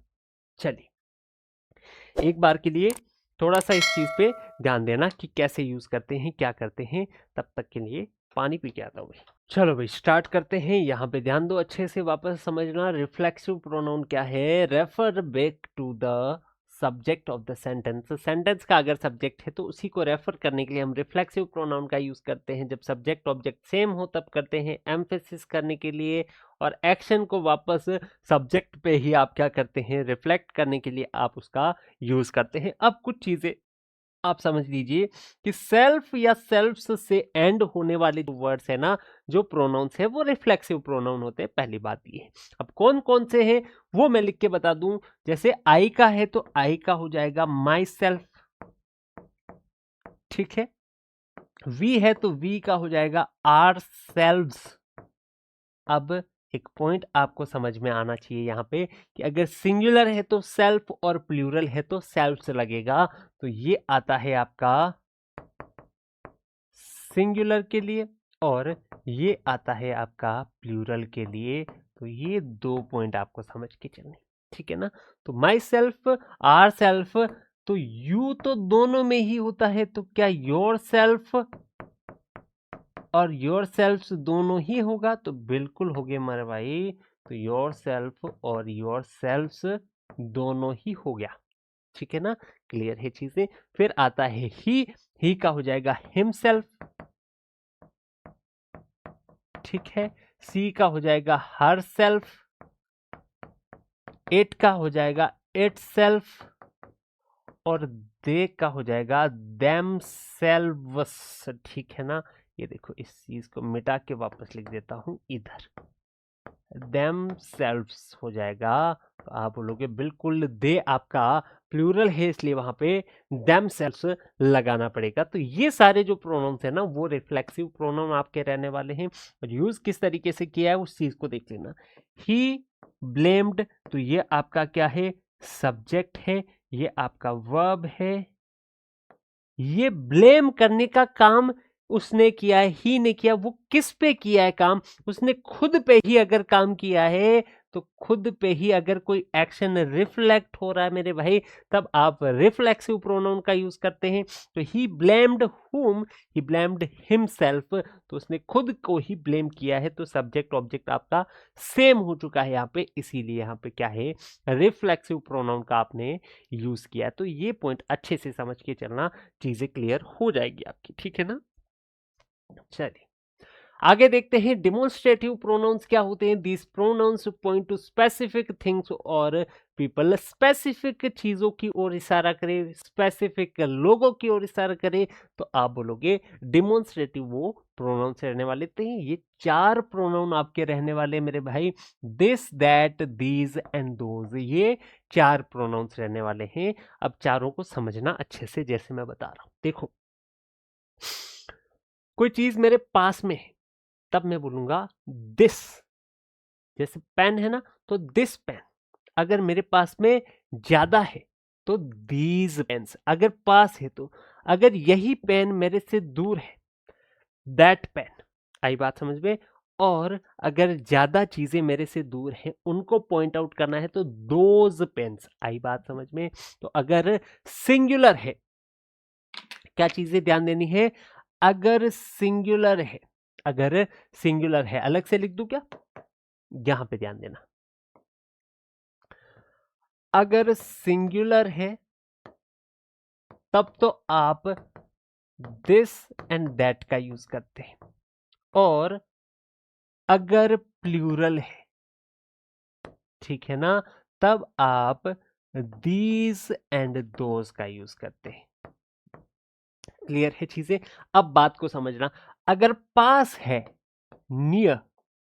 चलिए, एक बार के लिए थोड़ा सा इस चीज पे ध्यान देना कि कैसे यूज करते हैं, क्या करते हैं। तब तक के लिए पानी पी के आता हूँ भाई। चलो भाई, स्टार्ट करते हैं। यहाँ पे ध्यान दो, अच्छे से वापस समझना। रिफ्लेक्सिव प्रोनाउन क्या है, refer back to the subject of the sentence. Sentence का अगर सब्जेक्ट है तो उसी को रेफर करने के लिए हम रिफ्लेक्सिव प्रोनाउन का यूज करते हैं। जब सब्जेक्ट ऑब्जेक्ट सेम हो तब करते हैं एम्फेसिस करने के लिए, और एक्शन को वापस सब्जेक्ट पे ही आप क्या करते हैं, रिफ्लेक्ट करने के लिए आप उसका यूज करते हैं। अब कुछ चीजें आप समझ लीजिए कि सेल्फ या सेल्फ्स से एंड होने वाले जो वर्ड्स है ना, जो प्रोनाउंस है, वो रिफ्लेक्सिव प्रोनाउन होते हैं। पहली बात ये है। अब कौन कौन से हैं वो मैं लिख के बता दूं। जैसे आई का है तो आई का हो जाएगा माई सेल्फ, ठीक है। वी है तो वी का हो जाएगा आर सेल्व्स। अब एक पॉइंट आपको समझ में आना चाहिए यहाँ पे कि अगर सिंगुलर है तो सेल्फ और प्लूरल है तो सेल्फ्स लगेगा। तो ये आता है आपका सिंगुलर के लिए और ये आता है आपका प्लूरल के लिए। तो ये 2 पॉइंट आपको समझ के चलने, ठीक है ना। तो माई सेल्फ, आर सेल्फ, तो यू तो दोनों में ही होता है, तो क्या योर सेल्फ और योर सेल्फ दोनों ही होगा? तो बिल्कुल हो गए मेरे भाई। तो योर सेल्फ और योर सेल्फ दोनों ही हो गया, ठीक है ना। क्लियर है चीजें। फिर आता है ही का हो जाएगा हिमसेल्फ, ठीक है। सी का हो जाएगा हर सेल्फ, एट का हो जाएगा इट सेल्फ, और दे का हो जाएगा देम सेल्व्स, ठीक है ना। ये देखो, इस चीज को मिटा के वापस लिख देता हूं इधर, देम सेल्व्स हो जाएगा। तो आप बोलोगे बिल्कुल, दे आपका प्लूरल है इसलिए वहां पे देम सेल्व्स लगाना पड़ेगा। तो ये सारे जो प्रोनाउंस है ना वो रिफ्लेक्सिव प्रोनाउन आपके रहने वाले हैं। और यूज किस तरीके से किया है उस चीज को देख लेना। ही ब्लेम्ड, तो ये आपका क्या है, सब्जेक्ट है। ये आपका वर्ब है। ये ब्लेम करने का काम उसने किया है, ही ने किया। वो किस पे किया है काम, उसने खुद पे ही अगर काम किया है तो खुद पे ही अगर कोई एक्शन रिफ्लेक्ट हो रहा है मेरे भाई, तब आप रिफ्लेक्सिव प्रोनाउन का यूज करते हैं। तो ही ब्लेम्ड हुम, ही ब्लेम्ड हिमसेल्फ, तो उसने खुद को ही ब्लेम किया है। तो सब्जेक्ट ऑब्जेक्ट आपका सेम हो चुका है यहाँ पे, इसीलिए यहाँ पे क्या है, रिफ्लेक्सिव प्रोनाउन का आपने यूज किया। तो ये पॉइंट अच्छे से समझ के चलना, चीजें क्लियर हो जाएगी आपकी, ठीक है ना। चलिए आगे देखते हैं, डिमोन्स्ट्रेटिव प्रोनाउंस क्या होते हैं। This pronouns point to specific things और पीपल, स्पेसिफिक चीजों की ओर इशारा करे, स्पेसिफिक लोगों की ओर इशारा करे, तो आप बोलोगे डिमोन्स्ट्रेटिव वो प्रोनाउंस रहने वाले थे। ये 4 प्रोनाउन आपके रहने वाले मेरे भाई, this that these and those, ये 4 प्रोनाउंस रहने वाले हैं। अब चारों को समझना अच्छे से, जैसे मैं बता रहा हूं। देखो, कोई चीज मेरे पास में है तब मैं बोलूंगा दिस। जैसे पेन है ना, तो दिस पेन। अगर मेरे पास में ज्यादा है तो दीज पेन्स। अगर पास है तो, अगर यही पेन मेरे से दूर है दैट पेन, आई बात समझ में। और अगर ज्यादा चीजें मेरे से दूर हैं उनको पॉइंट आउट करना है तो दोज पेन्स, आई बात समझ में। तो अगर सिंगुलर है, क्या चीजें ध्यान देनी है, अगर सिंगुलर है, अगर सिंगुलर है, अलग से लिख दूं क्या, यहां पे ध्यान देना, अगर सिंगुलर है तब तो आप दिस एंड दैट का यूज करते हैं, और अगर प्लूरल है, ठीक है ना, तब आप दीज एंड दोज का यूज करते हैं। क्लियर है चीजें? अब बात को समझना, अगर पास है नियर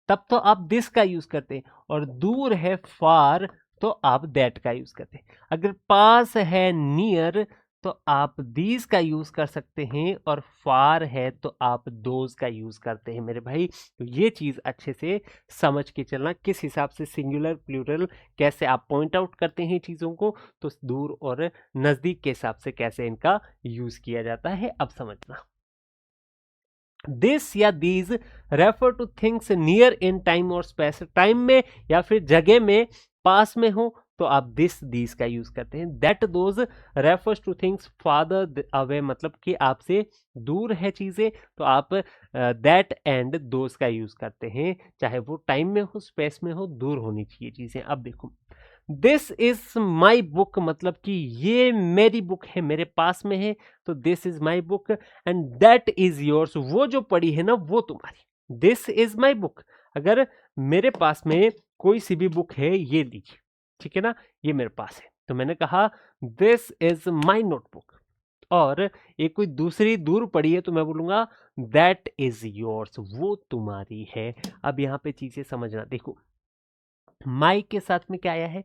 तब तो आप दिस का यूज करते हैं, और दूर है फार तो आप दैट का यूज करते हैं। अगर पास है नियर तो आप दीज का यूज कर सकते हैं, और फार है तो आप दोज का यूज करते हैं मेरे भाई। तो ये चीज अच्छे से समझ के चलना, किस हिसाब से सिंगुलर प्लूरल कैसे आप पॉइंट आउट करते हैं चीजों को, तो दूर और नजदीक के हिसाब से कैसे इनका यूज किया जाता है, अब समझना। दिस या these refer two things near in time और स्पेस, टाइम में या फिर जगह में पास में हो तो आप दिस दीज का यूज करते हैं। That those refers two things father away, मतलब कि आपसे दूर है चीजें तो आप दैट एंड दोज का यूज करते हैं, चाहे वो टाइम में हो स्पेस में हो, दूर होनी चाहिए चीजें। अब देखो, दिस इज माई बुक, मतलब कि ये मेरी बुक है, मेरे पास में है, तो this is my book, and that is yours, वो जो पड़ी है ना वो तुम्हारी। दिस इज माई बुक, अगर मेरे पास में कोई सी भी बुक है, ये लीजिए, ठीक है ना, ये मेरे पास है, तो मैंने कहा दिस इज माई नोटबुक। और एक कोई दूसरी दूर पड़ी है तो मैं बोलूंगा दैट इज योर्स, वो तुम्हारी है। अब यहाँ पे चीजें समझना, देखो माई के साथ में क्या आया है,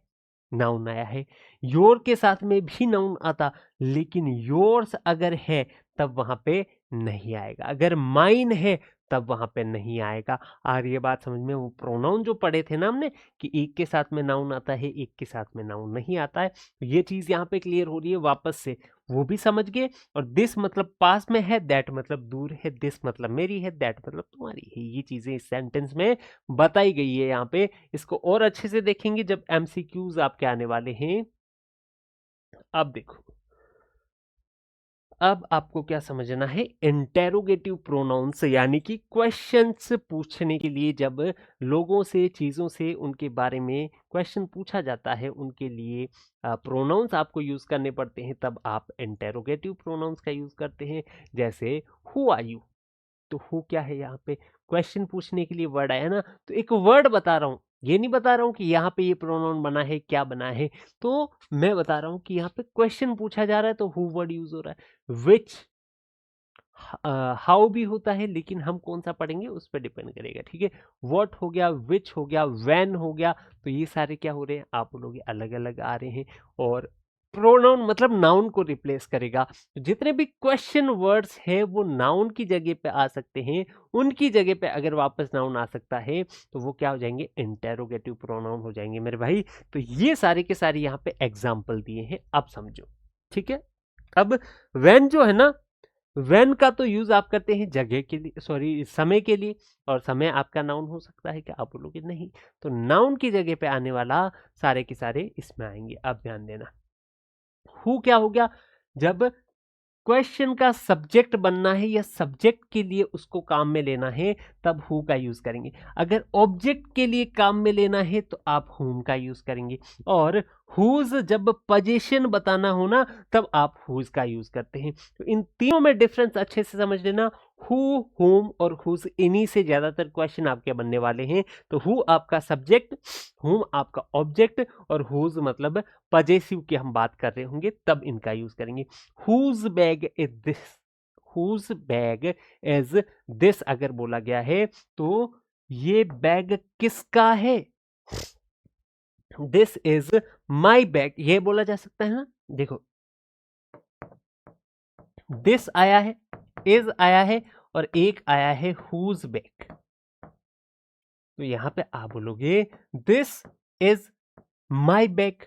नाउन आया है। योर के साथ में भी नाउन आता, लेकिन योर्स अगर है तब वहां पे नहीं आएगा, अगर माइन है तब वहां पे नहीं आएगा। और ये बात समझ में, वो प्रोनाउन जो पढ़े थे ना हमने कि एक के साथ में नाउन आता है, एक के साथ में नाउन नहीं आता है, तो ये चीज यहाँ पे क्लियर हो रही है वापस से, वो भी समझ गए। और दिस मतलब पास में है, दैट मतलब दूर है, दिस मतलब मेरी है, दैट मतलब तुम्हारी है, ये चीजें इस सेंटेंस में बताई गई है यहाँ पे। इसको और अच्छे से देखेंगे जब एमसीक्यूज आपके आने वाले हैं। अब देखो, अब आपको क्या समझना है, इंटेरोगेटिव प्रोनाउंस, यानी कि क्वेश्चंस पूछने के लिए, जब लोगों से चीजों से उनके बारे में क्वेश्चन पूछा जाता है, उनके लिए प्रोनाउंस आपको यूज करने पड़ते हैं, तब आप इंटेरोगेटिव प्रोनाउंस का यूज करते हैं। जैसे हु आर यू, तो हु क्या है, यहाँ पे क्वेश्चन पूछने के लिए वर्ड आया ना, तो एक वर्ड बता रहा हूं, ये नहीं बता रहा हूं कि यहाँ पे ये प्रोनाउन बना है, क्या बना है, तो मैं बता रहा हूं कि यहाँ पे क्वेश्चन पूछा जा रहा है तो हु वर्ड यूज हो रहा है। विच, हाउ भी होता है, लेकिन हम कौन सा पढ़ेंगे उस पर डिपेंड करेगा, ठीक है। व्हाट हो गया, विच हो गया, व्हेन हो गया, तो ये सारे क्या हो रहे हैं, आप बोलोगे अलग अलग आ रहे हैं। और प्रोनाउन मतलब नाउन को रिप्लेस करेगा, तो जितने भी क्वेश्चन वर्ड्स है वो नाउन की जगह पे आ सकते हैं, उनकी जगह पे अगर वापस नाउन आ सकता है तो वो क्या हो जाएंगे, इंटेरोगेटिव प्रोनाउन हो जाएंगे मेरे भाई। तो ये सारे के सारे यहाँ पे एग्जाम्पल दिए हैं, अब समझो, ठीक है। अब व्हेन जो है ना, व्हेन का तो यूज आप करते हैं जगह के लिए, सॉरी समय के लिए, और समय आपका नाउन हो सकता है, क्या आप बोलोगे नहीं, तो नाउन की जगह पे आने वाला सारे के सारे इसमें आएंगे। अब ध्यान देना, हु क्या हो गया, जब क्वेश्चन का सब्जेक्ट बनना है या सब्जेक्ट के लिए उसको काम में लेना है तब हु का यूज करेंगे। अगर ऑब्जेक्ट के लिए काम में लेना है तो आप हुम का यूज करेंगे। और हुज जब पोजीशन बताना हो ना तब आप हुज का यूज करते हैं। तो इन तीनों में डिफरेंस अच्छे से समझ लेना, हु, हुम और हुज, इन्हीं से ज्यादातर क्वेश्चन आपके बनने वाले हैं। तो हु आपका सब्जेक्ट, हुम आपका ऑब्जेक्ट, और हुज मतलब पजेसिव की हम बात कर रहे होंगे तब इनका यूज करेंगे। Whose bag is this, whose bag is this अगर बोला गया है तो ये बैग किसका है, दिस इज माई बैग, ये बोला जा सकता है ना। देखो दिस आया है, इज आया है, और एक आया है हुज बैग, तो यहां पे आप बोलोगे दिस इज माई बैग,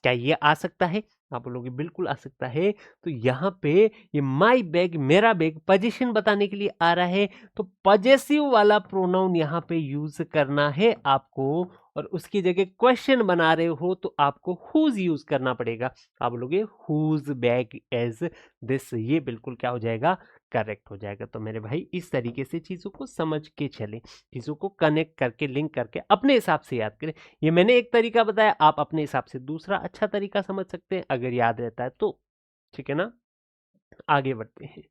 क्या ये आ सकता है, आप बोलोगे बिल्कुल आ सकता है। तो यहाँ पे ये माई बैग, मेरा बैग पोजीशन बताने के लिए आ रहा है, तो पॉजेसिव वाला प्रोनाउन यहाँ पे यूज करना है आपको, और उसकी जगह क्वेश्चन बना रहे हो तो आपको हुज यूज करना पड़ेगा। आप बोलोगे हुज बैग इज दिस, ये बिल्कुल क्या हो जाएगा, करेक्ट हो जाएगा। तो मेरे भाई इस तरीके से चीजों को समझ के चलें, चीजों को कनेक्ट करके, लिंक करके अपने हिसाब से याद करें। ये मैंने एक तरीका बताया, आप अपने हिसाब से दूसरा अच्छा तरीका समझ सकते हैं अगर याद रहता है तो, ठीक है ना। आगे बढ़ते हैं।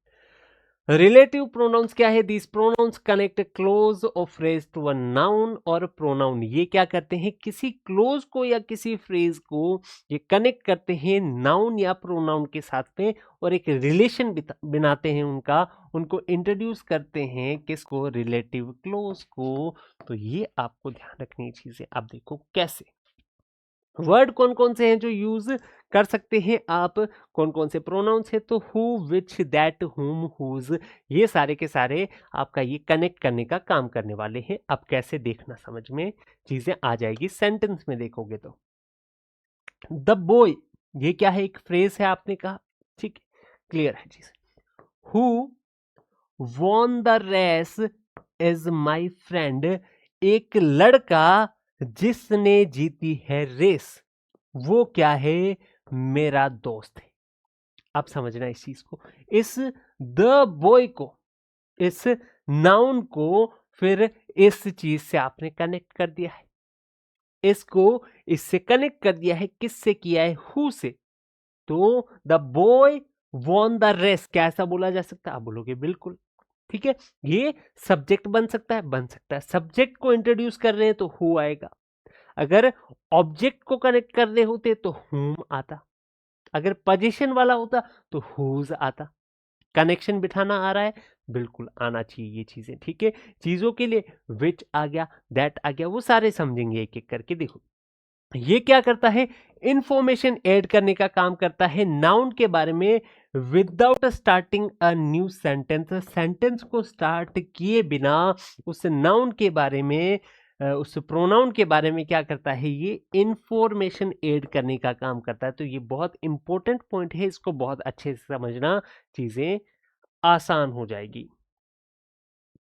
रिलेटिव प्रोनाउंस क्या है? दीज प्रोनाउंस कनेक्ट क्लोज और फ्रेज टू अ नाउन और प्रोनाउन। ये क्या करते हैं, किसी क्लोज को या किसी फ्रेज को ये कनेक्ट करते हैं नाउन या प्रोनाउन के साथ में, और एक रिलेशन बनाते हैं उनका, उनको इंट्रोड्यूस करते हैं किसको, रिलेटिव क्लोज को। तो ये आपको ध्यान रखनी चीजें। आप देखो कैसे वर्ड कौन कौन से हैं जो यूज कर सकते हैं आप, कौन कौन से प्रोनाउंस है, तो हु, विच, दैट, हुम, हुज, ये सारे के सारे आपका ये कनेक्ट करने का काम करने वाले हैं। अब कैसे देखना, समझ में चीजें आ जाएगी सेंटेंस में देखोगे तो। द बॉय, ये क्या है, एक फ्रेज है आपने कहा, ठीक है, क्लियर है चीज। Who won the race is my friend, एक लड़का जिसने जीती है रेस, वो क्या है, मेरा दोस्त है। आप समझना इस चीज को, इस द बॉय को, इस नाउन को फिर इस चीज से आपने कनेक्ट कर दिया है, इसको इससे कनेक्ट कर दिया है, किससे किया है, हु से। तो the boy won the race, क्या ऐसा बोला जा सकता है? आप बोलोगे बिल्कुल, ठीक है। ये सब्जेक्ट बन सकता है, बन सकता है। सब्जेक्ट को इंट्रोड्यूस कर रहे हैं तो हु आएगा, अगर ऑब्जेक्ट को कनेक्ट कर रहे होते तो हुम आता, अगर पोजीशन वाला होता तो हुज आता। कनेक्शन बिठाना आ रहा है, बिल्कुल आना चाहिए ये चीजें, ठीक है। चीजों के लिए विच आ गया, दैट आ गया, वो सारे समझेंगे एक एक करके। देखो ये क्या करता है, इंफॉर्मेशन ऐड करने का काम करता है नाउन के बारे में, without starting a new sentence, sentence को स्टार्ट किए बिना उस नाउन के बारे में, उस प्रोनाउन के बारे में क्या करता है, ये इंफॉर्मेशन ऐड करने का काम करता है। तो ये बहुत इंपॉर्टेंट पॉइंट है, इसको बहुत अच्छे से समझना, चीजें आसान हो जाएगी।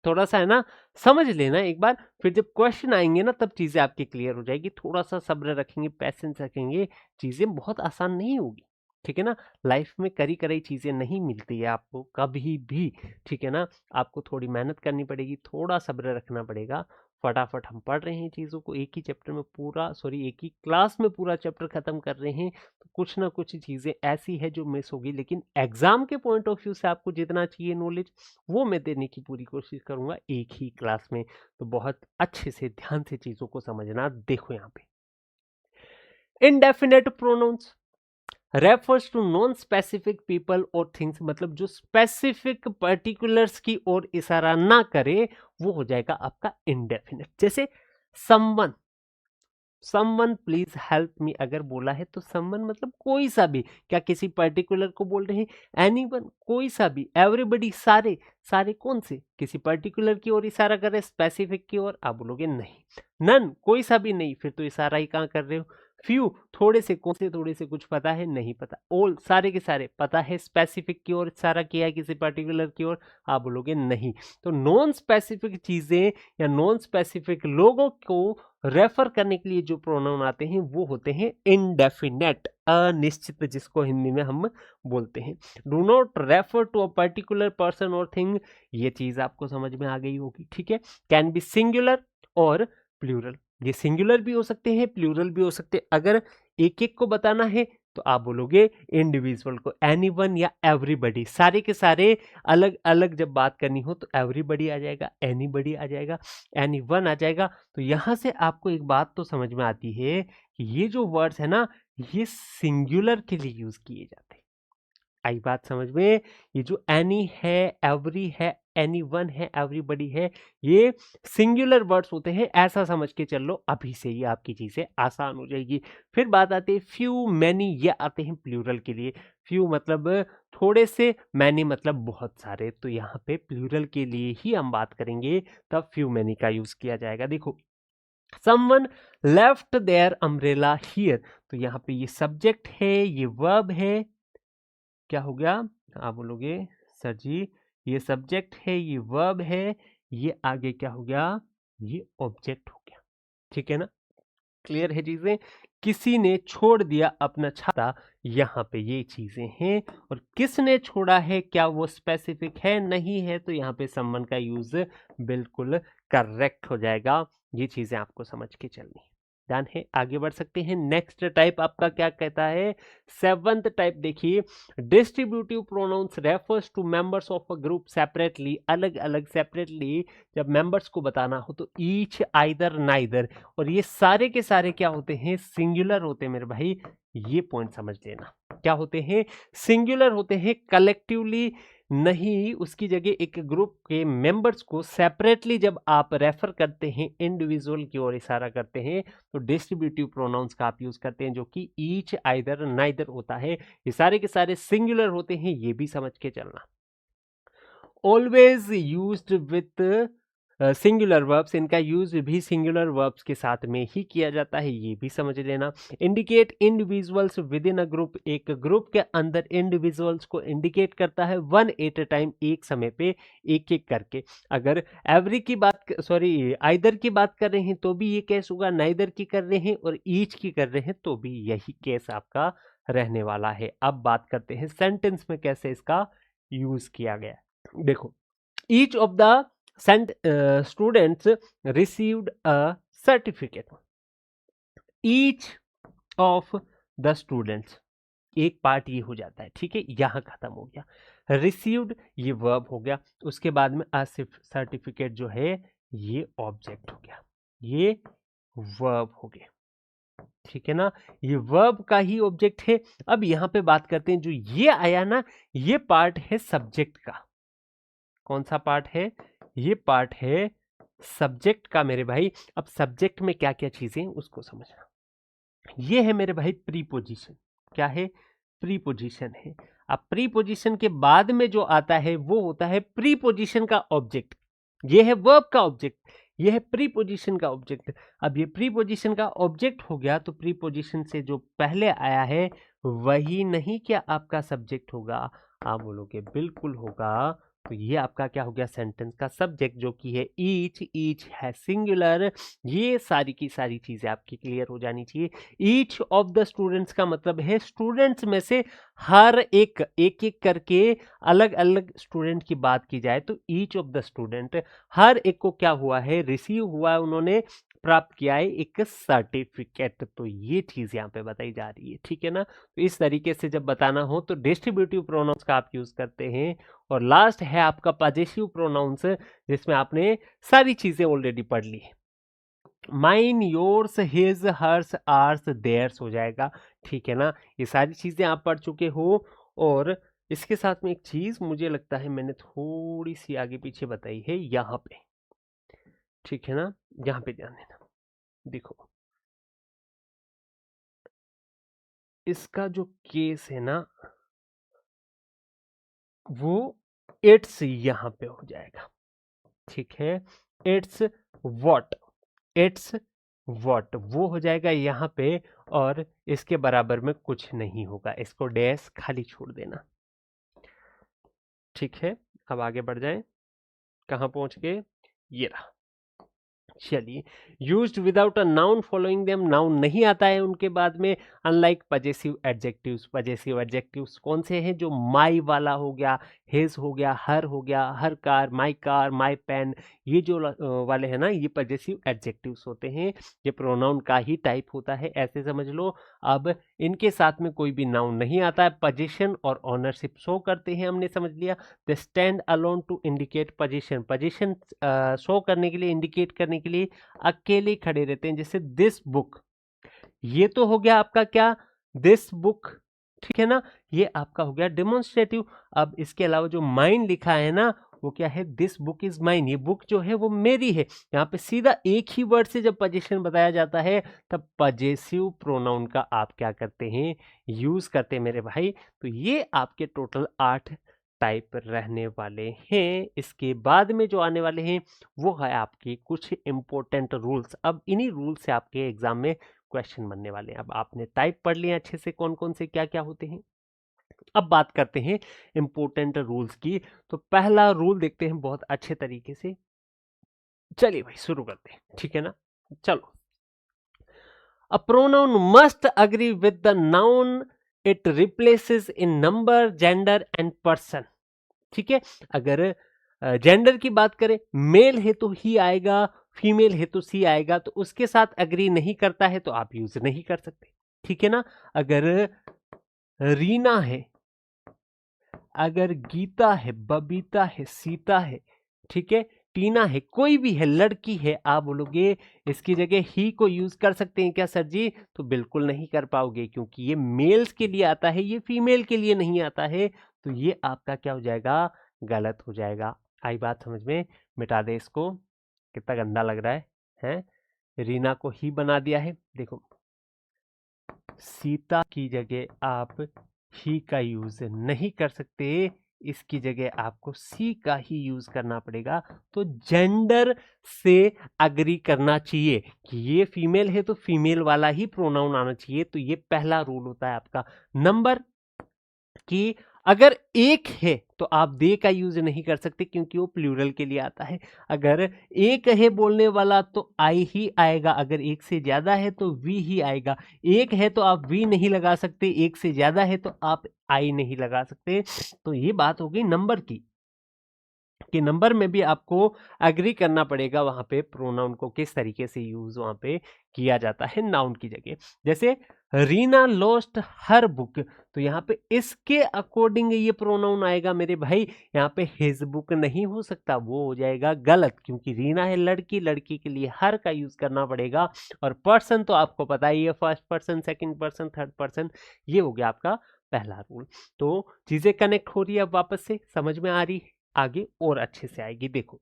थोड़ा सा है ना, समझ लेना एक बार, फिर जब क्वेश्चन आएंगे ना तब चीजें आपकी क्लियर हो जाएगी। थोड़ा सा सब्र रखेंगे, पैसेंस रखेंगे, चीजें बहुत आसान नहीं होगी, ठीक है ना। लाइफ में करी कराई चीजें नहीं मिलती है आपको कभी भी, ठीक है ना। आपको थोड़ी मेहनत करनी पड़ेगी, थोड़ा सब्र रखना पड़ेगा। फटाफट हम पढ़ रहे हैं चीजों को, एक ही चैप्टर में पूरा, सॉरी एक ही क्लास में पूरा चैप्टर खत्म कर रहे हैं, तो कुछ ना कुछ चीजें ऐसी है जो मिस होगी, लेकिन एग्जाम के पॉइंट ऑफ व्यू से आपको जितना चाहिए नॉलेज, वो मैं देने की पूरी कोशिश करूंगा एक ही क्लास में। तो बहुत अच्छे से ध्यान से चीजों को समझना। देखो यहाँ पे indefinite pronouns refers to non specific people और थिंग्स, मतलब जो स्पेसिफिक पर्टिकुलर्स की ओर इशारा ना करे वो हो जाएगा आपका इनडेफिनेट। जैसे someone, someone please help me, अगर बोला है तो समवन मतलब कोई सा भी, क्या किसी पर्टिकुलर को बोल रहे हैं, एनीवन, कोई सा भी, एवरीबडी, सारे, सारे कौन से, किसी पर्टिकुलर की ओर इशारा कर रहे, स्पेसिफिक की ओर, आप बोलोगे नहीं। नन, कोई सा भी नहीं, फिर तो इशारा ही कहाँ कर रहे हो। फ्यू, थोड़े से, कौन से थोड़े से, कुछ पता है, नहीं पता। ऑल, सारे के सारे, पता है स्पेसिफिक की ओर इशारा किया है, किसी पर्टिकुलर की ओर, आप बोलोगे नहीं। तो नॉन स्पेसिफिक चीजें या नॉन स्पेसिफिक लोगों को रेफर करने के लिए जो प्रोनाउन आते हैं वो होते हैं इनडेफिनेट, अनिश्चित, जिसको हिंदी में हम बोलते हैं। Do not refer to a particular person और थिंग, ये चीज आपको समझ में आ गई होगी, ठीक है। कैन बी सिंगुलर और प्लूरल, ये सिंगुलर भी हो सकते हैं, प्लूरल भी हो सकते हैं। अगर एक एक को बताना है तो आप बोलोगे इंडिविजुअल को, एनीवन या एवरीबडी, सारे के सारे। अलग अलग जब बात करनी हो तो एवरीबडी आ जाएगा, एनीबडी आ जाएगा, एनीवन आ जाएगा। तो यहां से आपको एक बात तो समझ में आती है कि ये जो वर्ड्स है ना, ये सिंगुलर के लिए यूज किए जाते हैं। आई बात समझ में? ये जो एनी है, एवरी है, एनी वन है, एवरीबडी है, ये सिंगुलर वर्ड्स होते हैं, ऐसा समझ के चल लो। अभी से ही आपकी चीजें आसान हो जाएगी। फिर बात आती है फ्यू, मैनी, ये आते हैं प्लूरल के लिए। फ्यू मतलब थोड़े से, मैनी मतलब बहुत सारे। तो यहाँ पे प्लूरल के लिए ही हम बात करेंगे, तब फ्यू मैनी का यूज किया जाएगा। देखो someone left their umbrella here, तो यहाँ पे ये सब्जेक्ट है, ये वर्ब है, क्या हो गया, आप बोलोगे सर जी ये सब्जेक्ट है, ये वर्ब है, ये आगे क्या हो गया, ये ऑब्जेक्ट हो गया। ठीक है ना, क्लियर है चीजें। किसी ने छोड़ दिया अपना छाता, यहाँ पे ये चीजें हैं, और किसने छोड़ा है, क्या वो स्पेसिफिक है, नहीं है, तो यहाँ पे समवन का यूज बिल्कुल करेक्ट हो जाएगा। ये चीजें आपको समझ के चलनी डन है। आगे बढ़ सकते हैं। नेक्स्ट टाइप आपका क्या कहता है, सेवंथ टाइप देखिए, distributive pronouns refers to members of a group separately, अलग अलग सेपरेटली जब मेंबर्स को बताना हो तो ईच, आइदर, नाइदर, और ये सारे के सारे क्या होते हैं, सिंगुलर होते हैं मेरे भाई। ये पॉइंट समझ लेना, क्या होते हैं, सिंगुलर होते हैं, कलेक्टिवली नहीं, उसकी जगह एक ग्रुप के मेंबर्स को सेपरेटली जब आप रेफर करते हैं, इंडिविजुअल की ओर इशारा करते हैं, तो डिस्ट्रीब्यूटिव प्रोनाउंस का आप यूज करते हैं, जो कि ईच, आइदर, नाइदर होता है। ये सारे के सारे सिंगुलर होते हैं, ये भी समझ के चलना। Always used with singular verbs, इनका यूज भी सिंगुलर वर्ब्स के साथ में ही किया जाता है, ये भी समझ लेना। Indicate individuals with in a group, एक ग्रुप के अंदर इंडिविजुअल्स को इंडिकेट करता है, वन एट अ टाइम, एक समय पे एक एक करके। अगर एवरी की बात, सॉरी आइदर की बात कर रहे हैं तो भी ये केस होगा, नाइदर की कर रहे हैं और ईच की कर रहे हैं तो भी यही केस आपका रहने वाला है। अब बात करते हैं सेंटेंस में कैसे इसका यूज किया गया। देखो, each of the students received a certificate, each of the students, एक पार्ट ये हो जाता है, ठीक है, यहां खत्म हो गया। रिसीव्ड ये वर्ब हो गया, उसके बाद में अ सर्टिफिकेट जो है ये ऑब्जेक्ट हो गया, ये वर्ब हो गया, ठीक है ना, ये वर्ब का ही ऑब्जेक्ट है। अब यहां पे बात करते हैं, जो ये आया ना, ये पार्ट है सब्जेक्ट का। कौन सा पार्ट है, ये पार्ट है सब्जेक्ट का मेरे भाई। अब सब्जेक्ट में क्या क्या चीजें उसको समझना। ये है मेरे भाई प्रीपोजिशन, क्या है, प्रीपोजिशन है। अब प्रीपोजिशन के बाद में जो आता है वो होता है प्रीपोजिशन का ऑब्जेक्ट। ये है वर्ब का ऑब्जेक्ट, ये है प्रीपोजिशन का ऑब्जेक्ट। अब ये प्रीपोजिशन का ऑब्जेक्ट हो गया, तो प्रीपोजिशन से जो पहले आया है वही नहीं क्या आपका सब्जेक्ट होगा, आप बोलोगे बिल्कुल होगा। तो ये आपका क्या हो गया, सेंटेंस का सब्जेक्ट, जो कि है ईच, ईच है सिंगुलर। ये सारी की सारी चीजें आपकी क्लियर हो जानी चाहिए। ईच ऑफ द स्टूडेंट्स का मतलब है स्टूडेंट्स में से हर एक, एक एक करके अलग अलग स्टूडेंट की बात की जाए तो ईच ऑफ द स्टूडेंट, हर एक को क्या हुआ है, रिसीव हुआ है, उन्होंने प्राप्त किया है एक सर्टिफिकेट। तो ये चीज यहाँ पे बताई जा रही है, ठीक है ना। तो इस तरीके से जब बताना हो तो डिस्ट्रीब्यूटिव प्रोनाउंस का आप यूज करते हैं। और लास्ट है आपका पजेसिव प्रोनाउंस, जिसमें आपने सारी चीजें ऑलरेडी पढ़ ली है। Mine, yours, his, hers, ours, theirs हो जाएगा, ठीक है ना। ये सारी चीजें आप पढ़ चुके हो। और इसके साथ में एक चीज मुझे लगता है मैंने थोड़ी सी आगे पीछे बताई है यहाँ पे, ठीक है ना, यहाँ पे ध्यान देना। देखो, इसका जो केस है ना वो इट्स यहाँ पे हो जाएगा, ठीक है। इट्स वॉट, इट्स वॉट वो हो जाएगा यहाँ पे, और इसके बराबर में कुछ नहीं होगा, इसको डैश खाली छोड़ देना, ठीक है। अब आगे बढ़ जाए, कहाँ पहुंच गए, ये रहा। चलिए, used without a noun following them, noun नहीं आता है उनके बाद में, unlike possessive adjectives. Possessive adjectives कौन से हैं, जो माई वाला हो गया, हिज हो गया, हर हो गया, हर कार, माई पेन, ये जो वाले हैं ना, ये पजेसिव एडजेक्टिव्स होते हैं। ये प्रोनाउन का ही टाइप होता है, ऐसे समझ लो। अब इनके साथ में कोई भी नाउन नहीं आता है, पोजीशन और ऑनरशिप शो करते हैं, हमने समझ लिया। The stand alone to indicate position, position show करने के लिए, इंडिकेट करने के लिए अकेले खड़े रहते हैं। जैसे दिस बुक, ये तो हो गया आपका क्या, दिस बुक, ठीक है ना, ये आपका हो गया डेमोन्स्ट्रेटिव। अब इसके अलावा जो माइन लिखा है ना, वो क्या है, दिस बुक इज माइन, ये बुक जो है वो मेरी है। यहाँ पे सीधा एक ही वर्ड से जब पोजीशन बताया जाता है तब पजेसिव प्रोनाउन का आप क्या करते हैं, यूज करते हैं मेरे भाई। तो ये आपके टोटल 8 टाइप रहने वाले हैं। इसके बाद में जो आने वाले हैं वो है आपके कुछ इंपॉर्टेंट रूल्स। अब इन्हीं रूल से आपके एग्जाम में क्वेश्चन बनने वाले हैं। अब आपने टाइप पढ़ लिया अच्छे से कौन कौन से क्या क्या होते हैं। अब बात करते हैं इंपॉर्टेंट रूल्स की। तो पहला रूल देखते हैं बहुत अच्छे तरीके से। चलिए भाई शुरू करते हैं, ठीक है ना। चलो, a pronoun must agree with the noun it replaces in number, gender and person. ठीक है, अगर जेंडर की बात करें, मेल है तो ही आएगा, फीमेल है तो सी आएगा, तो उसके साथ अग्री नहीं करता है तो आप यूज नहीं कर सकते, ठीक है ना। अगर रीना है, अगर गीता है, बबीता है, सीता है, ठीक है, टीना है, कोई भी है, लड़की है, आप बोलोगे इसकी जगह ही को यूज कर सकते हैं क्या सर जी? तो बिल्कुल नहीं कर पाओगे, क्योंकि ये मेल्स के लिए आता है, ये फीमेल के लिए नहीं आता है। तो ये आपका क्या हो जाएगा? गलत हो जाएगा। आई बात समझ में? मिटा दे इसको, कितना गंदा लग रहा है? रीना को ही बना दिया है। देखो, सीता की जगह आप ही का यूज नहीं कर सकते, इसकी जगह आपको सी का ही यूज करना पड़ेगा। तो जेंडर से अग्री करना चाहिए कि ये फीमेल है तो फीमेल वाला ही प्रोनाउन आना चाहिए। तो ये पहला रूल होता है आपका। नंबर कि अगर एक है तो आप दे का यूज नहीं कर सकते, क्योंकि वो प्लूरल के लिए आता है। अगर एक है बोलने वाला तो आई ही आएगा, अगर एक से ज्यादा है तो वी ही आएगा। एक है तो आप वी नहीं लगा सकते, एक से ज्यादा है तो आप आई नहीं लगा सकते। तो ये बात हो गई नंबर की, कि नंबर में भी आपको अग्री करना पड़ेगा वहां पे प्रोनाउन को किस तरीके से यूज वहां पे किया जाता है नाउन की जगह। जैसे रीना लॉस्ट हर बुक, तो यहाँ पे इसके अकॉर्डिंग ये प्रोनाउन आएगा मेरे भाई। यहाँ पे हिज बुक नहीं हो सकता, वो हो जाएगा गलत, क्योंकि रीना है लड़की, लड़की के लिए हर का यूज करना पड़ेगा। और पर्सन तो आपको पता ही है, first person, second person, third person. ये हो गया आपका पहला रूल। तो चीजें कनेक्ट हो रही है, अब वापस से समझ में आ रही है, आगे और अच्छे से आएगी। देखो,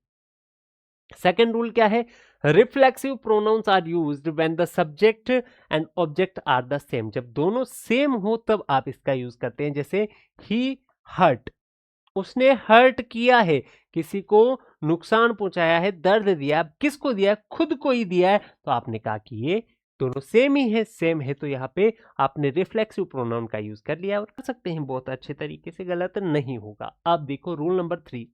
सेकेंड रूल क्या है? Reflexive pronouns are used when the subject and object are the same. जब दोनों सेम हो तब आप इसका यूज करते हैं। जैसे ही हर्ट, उसने हर्ट किया है, किसी को नुकसान पहुंचाया है, दर्द दिया। किसको दिया? खुद को ही दिया है। तो आपने कहा कि ये दोनों सेम ही है, सेम है, तो यहाँ पे आपने रिफ्लेक्सिव प्रोनाउन का यूज कर लिया और कर सकते हैं बहुत अच्छे तरीके से, गलत नहीं होगा। अब देखो rule number 3,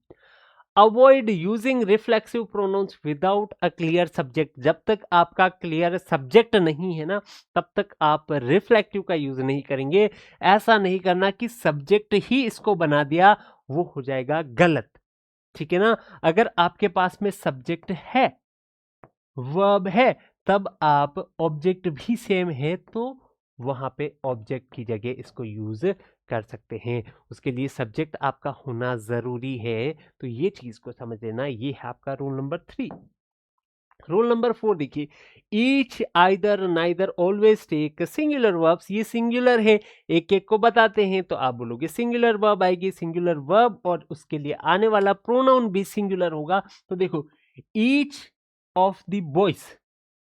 avoid using reflexive pronouns without a clear subject. जब तक आपका क्लियर सब्जेक्ट नहीं है ना, तब तक आप रिफ्लेक्टिव का यूज नहीं करेंगे। ऐसा नहीं करना कि सब्जेक्ट ही इसको बना दिया, वो हो जाएगा गलत, ठीक है ना। अगर आपके पास में सब्जेक्ट है, वर्ब है, तब आप ऑब्जेक्ट भी सेम है तो वहां पे ऑब्जेक्ट की जगह इसको यूज कर सकते हैं। उसके लिए सब्जेक्ट आपका होना जरूरी है। तो ये चीज को समझ लेना, ये है आपका रूल नंबर 3। रूल नंबर 4 देखिए, each, either, neither, always take singular verbs. ये सिंगुलर है, एक एक को बताते हैं तो आप बोलोगे सिंगुलर वर्ब आएगी। सिंगुलर वर्ब और उसके लिए आने वाला प्रोनाउन भी सिंगुलर होगा। तो देखो, ईच ऑफ द बॉयज,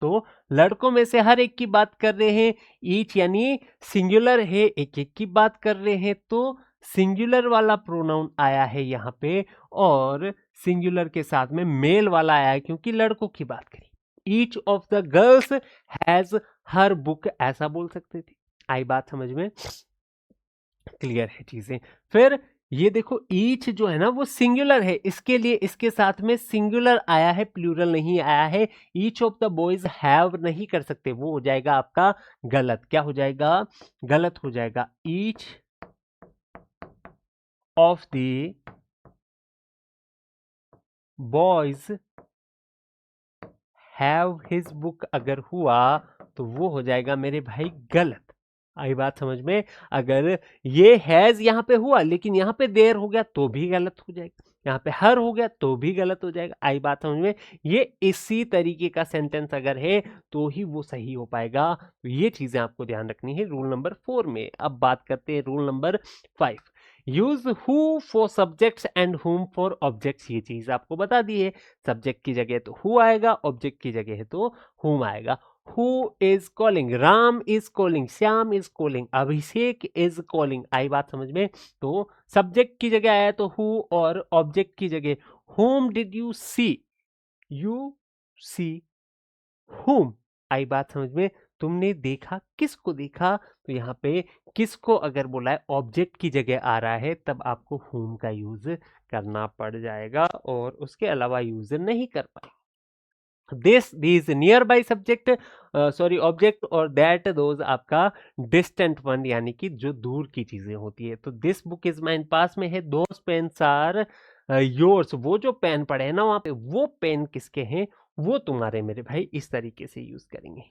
तो लड़कों में से हर एक की बात कर रहे हैं। ईच यानी सिंगुलर है, एक एक की बात कर रहे हैं, तो सिंगुलर वाला प्रोनाउन आया है यहाँ पे, और सिंगुलर के साथ में मेल वाला आया है क्योंकि लड़कों की बात करी। Each of the girls has her book, ऐसा बोल सकते थे। आई बात समझ में? क्लियर है चीजें। फिर ये देखो, ईच जो है ना वो सिंगुलर है, इसके लिए इसके साथ में सिंगुलर आया है, प्लूरल नहीं आया है। Each of the boys have नहीं कर सकते, वो हो जाएगा आपका गलत। क्या हो जाएगा? गलत हो जाएगा। Each of the boys have his book अगर हुआ तो वो हो जाएगा मेरे भाई गलत। आई बात समझ में? अगर ये हैज यहाँ पे हुआ लेकिन यहाँ पे देर हो गया तो भी गलत हो जाएगा, यहाँ पे हर हो गया तो भी गलत हो जाएगा। आई बात समझ में? ये इसी तरीके का सेंटेंस अगर है तो ही वो सही हो पाएगा। तो ये चीजें आपको ध्यान रखनी है रूल नंबर 4 में। अब बात करते हैं rule number 5, use who for subjects and हुम फॉर ऑब्जेक्ट्स। ये चीज आपको बता दी है, सब्जेक्ट की जगह तो हु आएगा, ऑब्जेक्ट की जगह है तो हुम आएगा। Who is calling, Ram is calling, Shyam is calling, Abhishek is calling. आई बात समझ में? तो सब्जेक्ट की जगह आया तो हु, और ऑब्जेक्ट की जगह whom did you see, you see whom। आई बात समझ में? तुमने देखा, किसको देखा? तो यहाँ पे किसको अगर बोला है ऑब्जेक्ट की जगह आ रहा है तब आपको whom का यूज करना पड़ जाएगा, और उसके अलावा यूज नहीं कर पाए। This these near by subject, sorry object, और दैट दोज आपका डिस्टेंट वन, यानी कि जो दूर की चीजें होती है। तो दिस बुक इज माइन पास में है, दोज पेन्स आर योर्स, वो जो पेन पड़े हैं ना वहां पे, वो पेन किसके हैं? वो तुम्हारे मेरे भाई। इस तरीके से यूज करेंगे।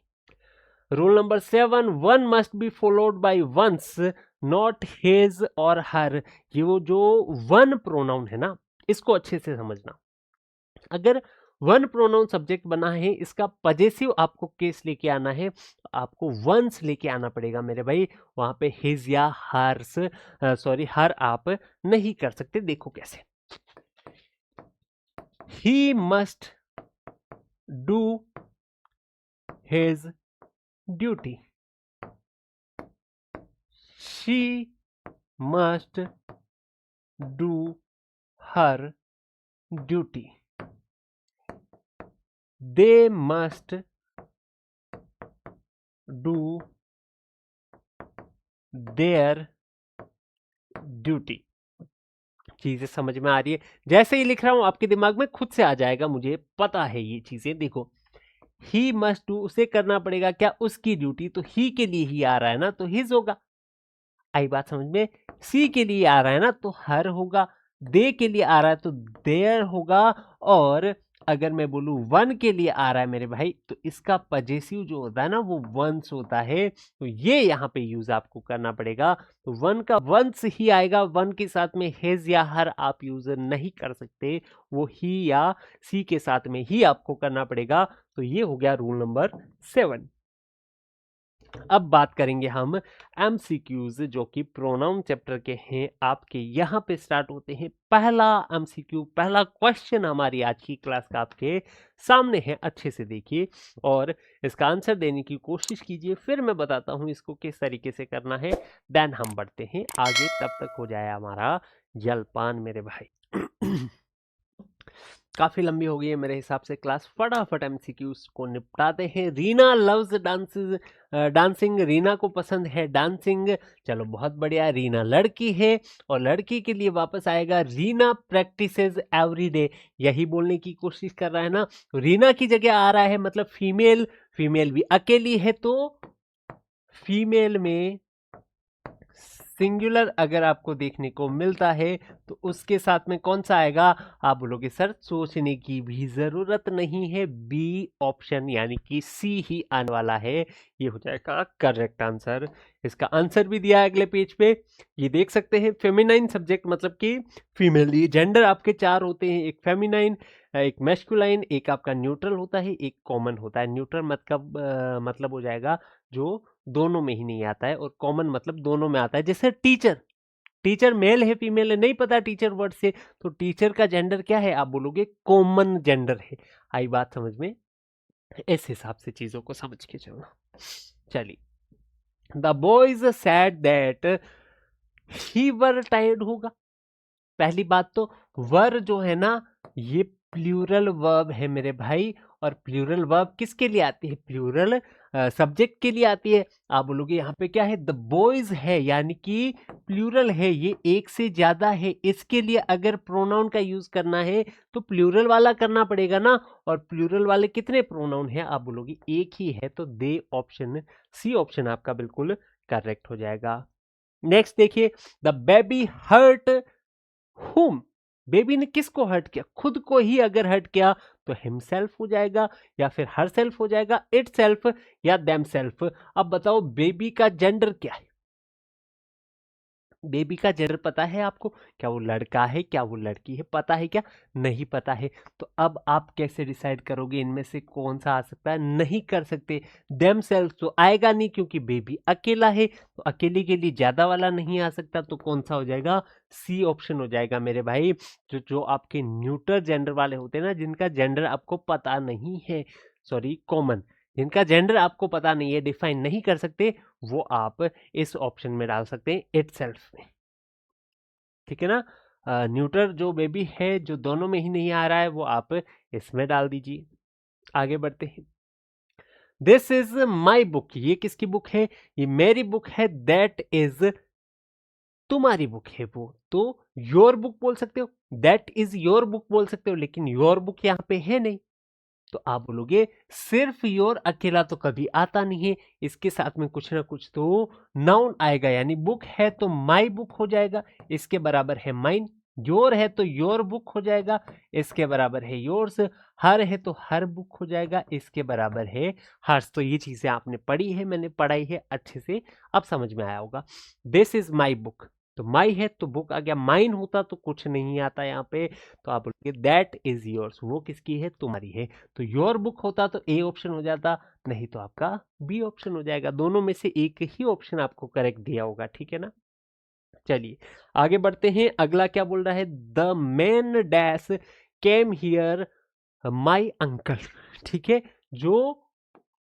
Rule number 7, one must be followed by ones, not his और हर। ये वो जो वन प्रोनाउन है ना, इसको अच्छे से समझना। अगर वन प्रोनाउन सब्जेक्ट बना है, इसका पजेसिव आपको केस लेके आना है, तो आपको वंस लेके आना पड़ेगा मेरे भाई। वहां पे हिज या हर्स, सॉरी हर आप नहीं कर सकते। देखो कैसे, he must do his duty, she must do her duty, they must do their duty। चीजें समझ में आ रही है? जैसे ही लिख रहा हूं आपके दिमाग में खुद से आ जाएगा, मुझे पता है ये चीजें। देखो, ही मस्ट डू, उसे करना पड़ेगा क्या? उसकी ड्यूटी। तो ही के लिए ही आ रहा है ना, तो हिज होगा। आई बात समझ में? सी के लिए आ रहा है ना, तो हर होगा। दे के लिए आ रहा है तो देयर होगा। और अगर मैं बोलूं वन के लिए आ रहा है मेरे भाई, तो इसका पजेसिव जो होता है ना वो वंस होता है। तो ये यहाँ पे यूज आपको करना पड़ेगा। तो वन का वंस ही आएगा, वन के साथ में हिज या हर आप यूज नहीं कर सकते, वो ही या सी के साथ में ही आपको करना पड़ेगा। तो ये हो गया रूल नंबर 7। अब बात करेंगे हम एमसीक्यूज, जो कि प्रोनाउन चैप्टर के हैं। आपके यहाँ पे स्टार्ट होते हैं। पहला एमसीक्यू, पहला क्वेश्चन हमारी आज की क्लास का आपके सामने है। अच्छे से देखिए और इसका आंसर देने की कोशिश कीजिए, फिर मैं बताता हूँ इसको किस तरीके से करना है। देन हम बढ़ते हैं आगे, तब तक हो जाए हमारा जलपान मेरे भाई। काफी लंबी हो गई है मेरे हिसाब से क्लास, फटाफट एमसीक्यूज को निपटाते हैं। Reena loves dances, dancing, Reena को पसंद है डांसिंग। चलो बहुत बढ़िया, रीना लड़की है और लड़की के लिए वापस आएगा रीना प्रैक्टिसेस एवरी डे। यही बोलने की कोशिश कर रहा है ना, रीना की जगह आ रहा है मतलब फीमेल। फीमेल भी अकेली है तो फीमेल में सिंगुलर अगर आपको देखने को मिलता है तो उसके साथ में कौन सा आएगा? आप बोलोगे सर सोचने की भी जरूरत नहीं है, बी ऑप्शन यानी कि सी ही आने वाला है। ये हो जाएगा करेक्ट आंसर। इसका आंसर भी दिया है अगले पेज पे, ये देख सकते हैं। फेमिनाइन सब्जेक्ट मतलब कि फीमेल। ये जेंडर आपके 4 होते हैं, एक फेमिनाइन, एक मैस्कुलाइन, एक आपका न्यूट्रल होता है, एक कॉमन होता है। न्यूट्रल मतलब हो जाएगा जो दोनों में ही नहीं आता है, और कॉमन मतलब दोनों में आता है। जैसे टीचर, टीचर मेल है फीमेल है नहीं पता टीचर वर्ड से, तो टीचर का जेंडर क्या है? आप बोलोगे कॉमन जेंडर है। आई बात समझ में? इस हिसाब से चीजों को समझ के चलना। चलिए, the boys sad that he were tired होगा। पहली बात तो वर जो है ना, ये प्लूरल वर्ब है मेरे भाई, और प्लूरल वर्ब किसके लिए आती है? प्लूरल सब्जेक्ट के लिए आती है। आप बोलोगे यहाँ पे क्या है? द बॉयज है, यानी कि प्लूरल है, ये एक से ज्यादा है। इसके लिए अगर प्रोनाउन का यूज करना है तो प्लूरल वाला करना पड़ेगा ना, और प्लूरल वाले कितने प्रोनाउन है? आप बोलोगे एक ही है, तो दे ऑप्शन, सी ऑप्शन आपका बिल्कुल करेक्ट हो जाएगा। नेक्स्ट देखिए, द बेबी हर्ट हुम। बेबी ने किसको हर्ट किया? खुद को ही अगर हर्ट किया तो हिमसेल्फ हो जाएगा, या फिर हर सेल्फ हो जाएगा, इट सेल्फ या देम सेल्फ। अब बताओ बेबी का जेंडर क्या है? बेबी का जेंडर पता है आपको? क्या वो लड़का है, क्या वो लड़की है? पता है क्या? नहीं पता है। तो अब आप कैसे डिसाइड करोगे इनमें से कौन सा आ सकता है? नहीं कर सकते। देम सेल्फ तो आएगा नहीं, क्योंकि बेबी अकेला है, तो अकेले के लिए ज्यादा वाला नहीं आ सकता। तो कौन सा हो जाएगा? सी ऑप्शन हो जाएगा मेरे भाई। जो आपके न्यूटर जेंडर वाले होते हैं ना, जिनका जेंडर आपको पता नहीं है, सॉरी कॉमन, जिनका जेंडर आपको पता नहीं है, डिफाइन नहीं कर सकते, वो आप इस ऑप्शन में डाल सकते हैं इटसेल्फ में, ठीक है ना। न्यूटर जो बेबी है, जो दोनों में ही नहीं आ रहा है, वो आप इसमें डाल दीजिए। आगे बढ़ते हैं। दिस इज माई बुक, ये किसकी बुक है? ये मेरी बुक है। दैट इज तुम्हारी बुक है वो, तो योर बुक बोल सकते हो, दैट इज योर बुक बोल सकते हो, लेकिन योर बुक यहाँ पे है नहीं, तो आप बोलोगे सिर्फ योर अकेला तो कभी आता नहीं है, इसके साथ में कुछ ना कुछ तो नाउन आएगा, यानी बुक है तो माई बुक हो जाएगा, इसके बराबर है माइन। योर है तो योर बुक हो जाएगा, इसके बराबर है योर्स। हर है तो हर बुक हो जाएगा, इसके बराबर है हर्ष। तो ये चीजें आपने पढ़ी है, मैंने पढ़ाई है अच्छे से, अब समझ में आया होगा। दिस इज माई बुक, तो माई है तो बुक आ गया, माइन होता तो कुछ नहीं आता यहाँ पे, तो आप बोलोगे दैट इज योर्स, वो किसकी है? तुम्हारी है। तो योर बुक होता तो ए ऑप्शन हो जाता, नहीं तो आपका बी ऑप्शन हो जाएगा। दोनों में से एक ही ऑप्शन आपको करेक्ट दिया होगा, ठीक है ना। चलिए आगे बढ़ते हैं। अगला क्या बोल रहा है? The man dash came here my uncle, ठीक है। जो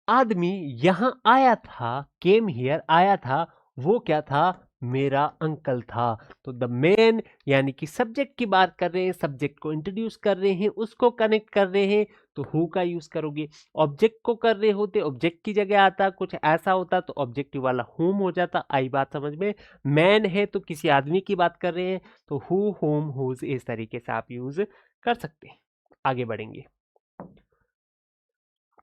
आदमी यहां आया था, केम हियर आया था, वो क्या था? मेरा अंकल था। तो द मेन यानी कि सब्जेक्ट की बात कर रहे हैं, सब्जेक्ट को इंट्रोड्यूस कर रहे हैं, उसको कनेक्ट कर रहे हैं, तो हु का यूज करोगे। ऑब्जेक्ट को कर रहे होते, ऑब्जेक्ट की जगह आता, कुछ ऐसा होता तो ऑब्जेक्टिव वाला हुम हो जाता। आई बात समझ में? मैन है तो किसी आदमी की बात कर रहे हैं, तो हु, हुम, हुज, इस तरीके से आप यूज कर सकते हैं। आगे बढ़ेंगे।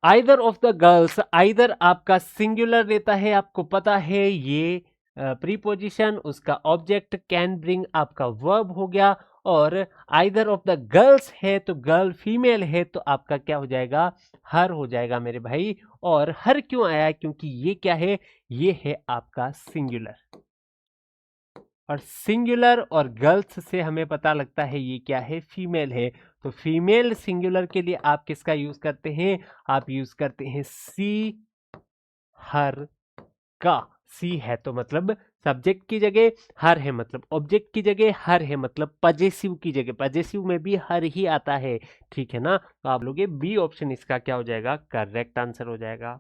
Either of the girls, either आपका सिंगुलर लेता है, आपको पता है ये प्रीपोजिशन, उसका ऑब्जेक्ट, कैन ब्रिंग आपका वर्ब हो गया, और आइदर ऑफ द गर्ल्स है तो गर्ल फीमेल है, तो आपका क्या हो जाएगा? हर हो जाएगा मेरे भाई। और हर क्यों आया? क्योंकि ये क्या है? ये है आपका सिंगुलर, और सिंगुलर और गर्ल्स से हमें पता लगता है ये क्या है? फीमेल है। तो फीमेल सिंगुलर के लिए आप किसका यूज करते हैं? आप यूज करते हैं सी, हर का। सी है तो मतलब सब्जेक्ट की जगह, हर है मतलब ऑब्जेक्ट की जगह, हर है मतलब पजेसिव की जगह, पजेसिव में भी हर ही आता है, ठीक है ना। तो आप लोगे बी ऑप्शन इसका क्या हो जाएगा? करेक्ट आंसर हो जाएगा।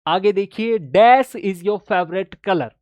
आगे देखिए, dash is your favourite colour,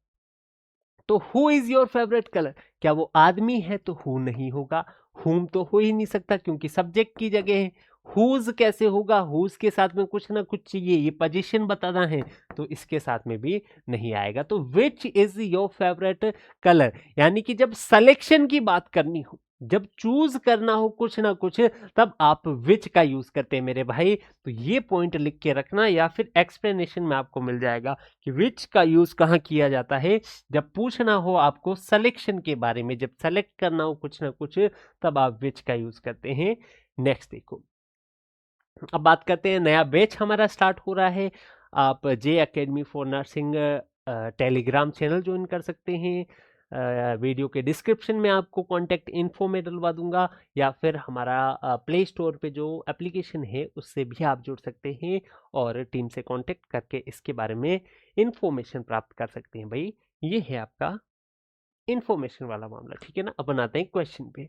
तो who is your favourite colour, क्या वो आदमी है? तो हु नहीं होगा, हुम तो हो ही नहीं सकता क्योंकि सब्जेक्ट की जगह है। हुज कैसे होगा? हुज के साथ में कुछ ना कुछ चाहिए, ये पोजीशन बताना है, तो इसके साथ में भी नहीं आएगा। तो which is your favourite colour, यानी कि जब सिलेक्शन की बात करनी हो, जब चूज करना हो कुछ ना कुछ, तब आप विच का यूज करते हैं मेरे भाई। तो ये पॉइंट लिख के रखना, या फिर एक्सप्लेनेशन में आपको मिल जाएगा कि विच का यूज कहाँ किया जाता है। जब पूछना हो आपको सिलेक्शन के बारे में, जब सेलेक्ट करना हो कुछ ना कुछ, तब आप विच का यूज करते हैं। नेक्स्ट देखो, अब बात करते हैं, नया बैच हमारा स्टार्ट हो रहा है। आप J academy for nursing Telegram channel join कर सकते हैं। वीडियो के डिस्क्रिप्शन में आपको कॉन्टैक्ट इन्फो में डलवा दूंगा, या फिर हमारा प्ले स्टोर पे जो एप्लीकेशन है उससे भी आप जुड़ सकते हैं, और टीम से कांटेक्ट करके इसके बारे में इंफॉर्मेशन प्राप्त कर सकते हैं। भाई ये है आपका इंफॉर्मेशन वाला मामला, ठीक है ना। अब बनाते हैं क्वेश्चन पे।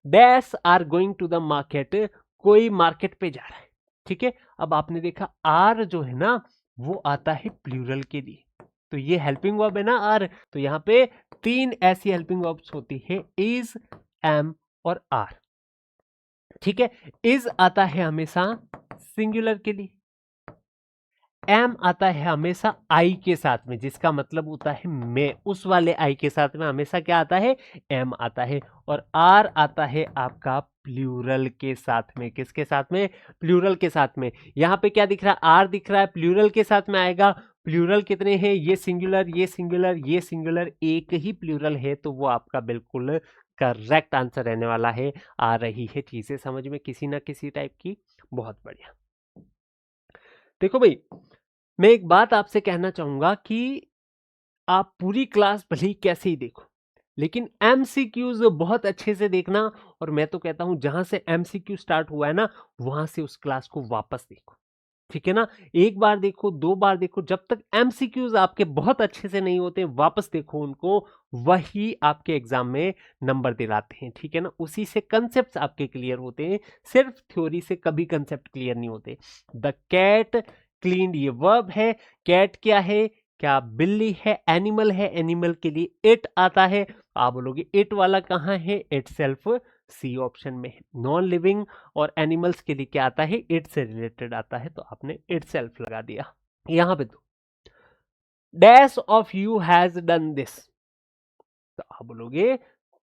Dash are going to the market, कोई मार्केट पे जा रहा है, ठीक है। अब आपने देखा आर जो है ना, वो आता है प्लूरल के लिए, तो ये हेल्पिंग वर्ब है ना आर, तो यहाँ पे तीन ऐसी हेल्पिंग वर्ब्स होती है, इज, एम और आर, ठीक है। इज आता है हमेशा सिंगुलर के लिए, एम आता है हमेशा आई के साथ में, जिसका मतलब होता है मैं, उस वाले आई के साथ में हमेशा क्या आता है? एम आता है। और आर आता है आपका प्लूरल के साथ में, किसके साथ में? प्लूरल के साथ में। यहाँ पे क्या दिख रहा है? आर दिख रहा है, प्लूरल के साथ में आएगा। प्लूरल कितने हैं? ये सिंगुलर, ये सिंगुलर, ये सिंगुलर, एक ही प्लूरल है, तो वो आपका बिल्कुल करेक्ट आंसर रहने वाला है। आ रही है चीजें समझ में किसी ना किसी टाइप की? बहुत बढ़िया। देखो भाई, मैं एक बात आपसे कहना चाहूंगा कि आप पूरी क्लास भले ही कैसे ही देखो, लेकिन एमसीक्यूज बहुत अच्छे से देखना। और मैं तो कहता हूं जहां से एमसीक्यू स्टार्ट हुआ है ना, वहां से उस क्लास को वापस देखो, ठीक है ना। एक बार देखो, दो बार देखो, जब तक एमसीक्यूज आपके बहुत अच्छे से नहीं होते वापस देखो उनको, वही आपके एग्जाम में नंबर दिलाते हैं। ठीक है ना, उसी से कंसेप्ट आपके क्लियर होते हैं, सिर्फ थ्योरी से कभी कंसेप्ट क्लियर नहीं होते। द कैट क्लीन्ड, ये वर्ब है। कैट क्या है, क्या बिल्ली है, एनिमल है, एनिमल के लिए इट आता है। आप बोलोगे इट वाला कहाँ है, इट सेल्फ सी ऑप्शन में है। नॉन लिविंग और एनिमल्स के लिए क्या आता है, इट से रिलेटेड आता है, तो आपने इट सेल्फ लगा दिया। यहां पे तो dash of you has done this, तो आप बोलोगे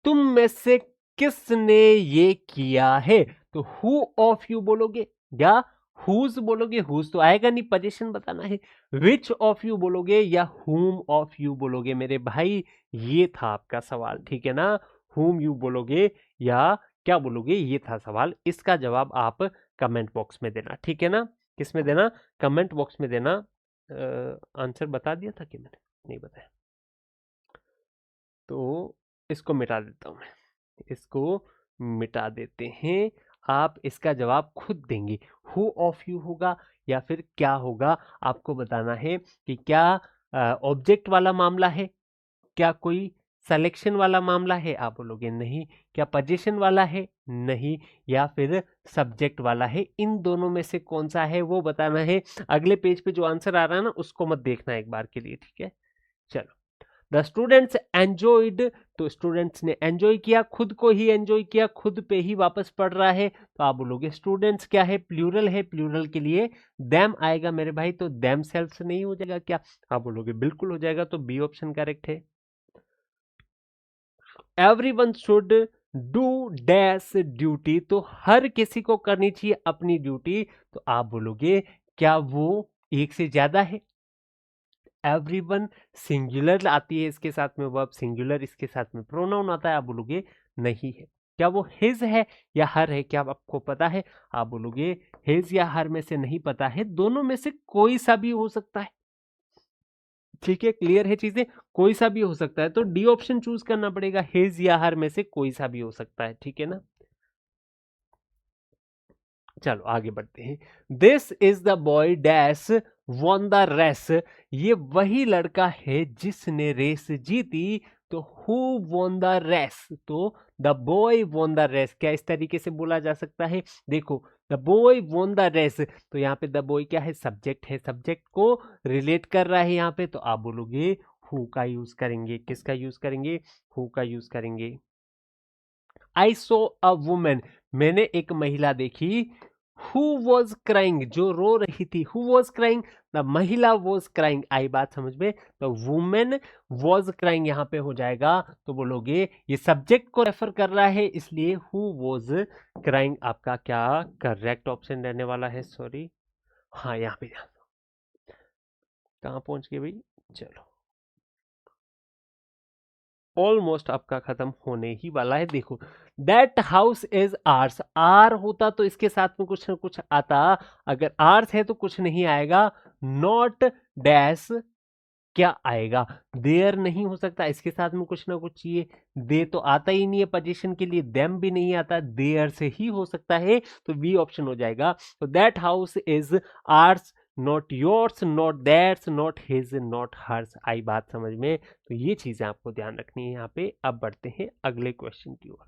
तुम में से किसने ये किया है, तो हु ऑफ यू बोलोगे या हुज बोलोगे, हुज तो आएगा नहीं, पोजीशन बताना है। विच ऑफ यू बोलोगे या हुम ऑफ यू बोलोगे मेरे भाई, ये था आपका सवाल। ठीक है ना, हुम यू बोलोगे या क्या बोलोगे, ये था सवाल। इसका जवाब आप कमेंट बॉक्स में देना। ठीक है ना, किस में देना, कमेंट बॉक्स में देना। आंसर बता दिया था कि मैंने, नहीं बताया, तो इसको मिटा देता हूं मैं, इसको मिटा देते हैं। आप इसका जवाब खुद देंगे, हु ऑफ यू होगा या फिर क्या होगा, आपको बताना है कि क्या ऑब्जेक्ट वाला मामला है, क्या कोई सिलेक्शन वाला मामला है, आप बोलोगे नहीं, क्या पोजीशन वाला है, नहीं, या फिर सब्जेक्ट वाला है। इन दोनों में से कौन सा है वो बताना है। अगले पेज पे जो आंसर आ रहा है ना, उसको मत देखना एक बार के लिए, ठीक है। चलो, द स्टूडेंट्स एंजॉयड, तो स्टूडेंट्स ने एंजॉय किया, खुद को ही एंजॉय किया, खुद पे ही वापस पढ़ रहा है, तो आप बोलोगे स्टूडेंट्स क्या है, प्लूरल है, प्लूरल के लिए देम आएगा मेरे भाई, तो देम सेल्फ नहीं हो जाएगा क्या, आप बोलोगे बिल्कुल हो जाएगा, तो बी ऑप्शन करेक्ट है। Everyone should do dash duty, तो हर किसी को करनी चाहिए अपनी ड्यूटी, तो आप बोलोगे क्या वो एक से ज्यादा है। एवरीवन सिंगुलर आती है, इसके साथ में वर्ब सिंगुलर, इसके साथ में प्रोनाउन आता है, आप बोलोगे नहीं है। क्या वो हिज है या हर है, क्या आपको पता है, आप बोलोगे हिज या हर में से नहीं पता है, दोनों में से कोई सा भी हो सकता है। ठीक है, क्लियर है चीजें, कोई सा भी हो सकता है, तो डी ऑप्शन चूज करना पड़ेगा, हिज या हर में से कोई सा भी हो सकता है। ठीक है ना, चलो आगे बढ़ते हैं। This is the boy dash won the race, ये वही लड़का है जिसने रेस जीती, तो हु वॉन द रेस, तो the boy won the race, क्या इस तरीके से बोला जा सकता है, देखो the boy won the race, तो यहाँ पे द बॉय क्या है, सब्जेक्ट है, सब्जेक्ट को रिलेट कर रहा है यहाँ पे, तो आप बोलोगे हु का यूज करेंगे, किसका यूज करेंगे, हु का यूज करेंगे। आई सो अ वुमेन, मैंने एक महिला देखी, हु वॉज क्राइंग, जो रो रही थी, हु वॉज क्राइंग, द महिला वॉज क्राइंग, आई बात समझ में, तो वुमेन वॉज क्राइंग यहाँ पे हो जाएगा, तो बोलोगे ये सब्जेक्ट को रेफर कर रहा है, इसलिए हु वॉज क्राइंग आपका क्या करेक्ट ऑप्शन रहने वाला है। सॉरी, हाँ यहाँ पे कहाँ पहुंच गए भाई, चलो ऑलमोस्ट आपका खत्म होने ही वाला है। देखो, that house is ours, are होता तो इसके साथ में कुछ ना कुछ आता, अगर आर्स है तो कुछ नहीं आएगा। नॉट डैश क्या आएगा, देयर नहीं हो सकता, इसके साथ में कुछ ना कुछ चाहिए, दे तो आता ही नहीं है पोजीशन के लिए, देम भी नहीं आता, देयर से ही हो सकता है, तो बी ऑप्शन हो जाएगा। तो that house is ours, not yours, not that's, not his, not hers, आई बात समझ में, तो ये चीजें आपको ध्यान रखनी है यहाँ पे। अब बढ़ते हैं अगले क्वेश्चन की ओर।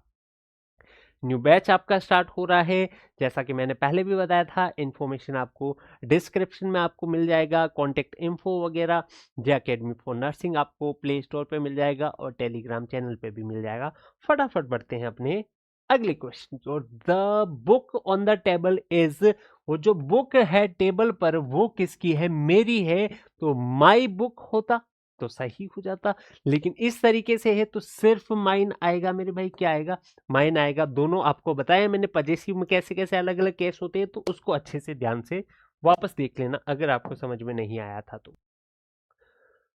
न्यू बैच आपका स्टार्ट हो रहा है, जैसा कि मैंने पहले भी बताया था, इन्फॉर्मेशन आपको डिस्क्रिप्शन में आपको मिल जाएगा, कॉन्टेक्ट इन्फो वगैरह, जे अकेडमी फॉर नर्सिंग आपको प्ले स्टोर पे मिल जाएगा और टेलीग्राम चैनल पे भी मिल जाएगा। फटाफट बढ़ते हैं अपने अगले क्वेश्चन की ओर। The book on the table is, वो जो बुक है टेबल पर वो किसकी है, मेरी है, तो माई बुक होता तो सही हो जाता, लेकिन इस तरीके से है तो सिर्फ माइन आएगा मेरे भाई, क्या आएगा, माइन आएगा। दोनों आपको बताया मैंने पजेसिव में कैसे कैसे अलग अलग केस होते हैं, तो उसको अच्छे से ध्यान से वापस देख लेना अगर आपको समझ में नहीं आया था तो।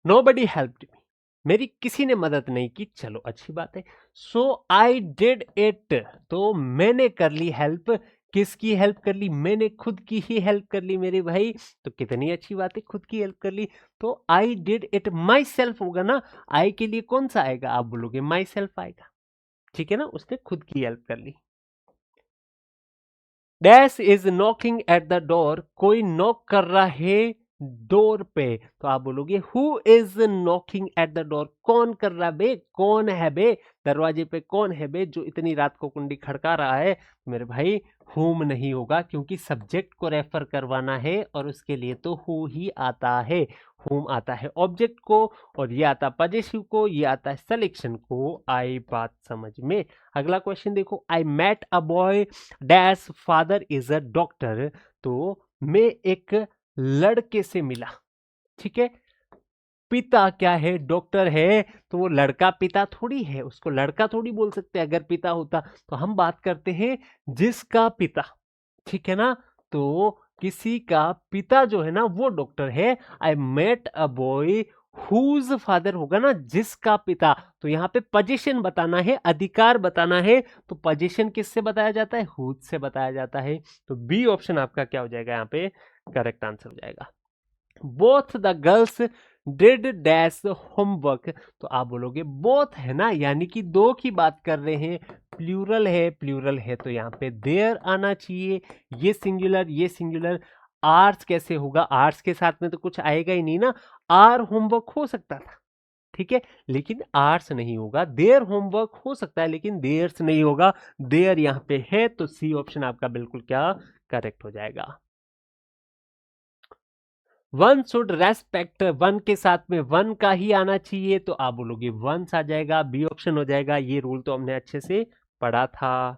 नोबडी हेल्प्ड मी, मेरी किसी ने मदद नहीं की, चलो अच्छी बात है। सो आई डिड इट, तो मैंने कर ली हेल्प, किसकी हेल्प कर ली, मैंने खुद की ही हेल्प कर ली मेरे भाई, तो कितनी अच्छी बात है, खुद की हेल्प कर ली, तो I did it my self होगा ना, आई के लिए कौन सा आएगा, आप बोलोगे माई सेल्फ आएगा, ठीक है ना, उसने खुद की हेल्प कर ली। Dash is knocking at the door, कोई नॉक कर रहा है डोर पे, तो आप बोलोगे who is knocking at the door, कौन कर रहा बे, कौन है बे, दरवाजे पे कौन है बे जो इतनी रात को कुंडी खड़का रहा है। मेरे भाई हुम नहीं होगा, क्योंकि सब्जेक्ट को रेफर करवाना है और उसके लिए तो हु ही आता है। हुम आता है ऑब्जेक्ट को, और ये आता पजेसिव को, ये आता है सिलेक्शन को। आई बात समझ में। अगला क्वेश्चन देखो, I met a boy dash father is a doctor, तो मैं एक लड़के से मिला, ठीक है, पिता क्या है, डॉक्टर है, तो वो लड़का पिता थोड़ी है, उसको लड़का थोड़ी बोल सकते। अगर पिता होता तो हम बात करते हैं जिसका पिता, ठीक है ना। तो किसी का पिता जो है ना वो डॉक्टर है। I met a boy whose father होगा ना, जिसका पिता, तो यहाँ पे पोजीशन बताना है, अधिकार बताना है, तो पोजीशन किससे बताया जाता है, हुज से बताया जाता है। तो बी ऑप्शन आपका क्या हो जाएगा, यहाँ पे करेक्ट आंसर हो जाएगा। Both the girls did dash homework, तो आप बोलोगे बोथ है ना, यानी कि दो की बात कर रहे हैं, प्लूरल है, प्लूरल है तो यहाँ पे देयर आना चाहिए। ये सिंगुलर, ये सिंगुलर, आर्ट्स कैसे होगा, आर्ट्स के साथ में तो कुछ आएगा ही नहीं ना। आर होमवर्क हो सकता था, ठीक है, लेकिन आर्ट्स नहीं होगा। देयर होमवर्क हो सकता है लेकिन देयर्स नहीं होगा। देयर यहाँ पे है, तो सी ऑप्शन आपका बिल्कुल क्या करेक्ट हो जाएगा। वन शुड रेस्पेक्ट, वन के साथ में वन का ही आना चाहिए, तो आप बोलोगे वंस आ जाएगा, बी ऑप्शन हो जाएगा। ये रूल तो हमने अच्छे से पढ़ा था।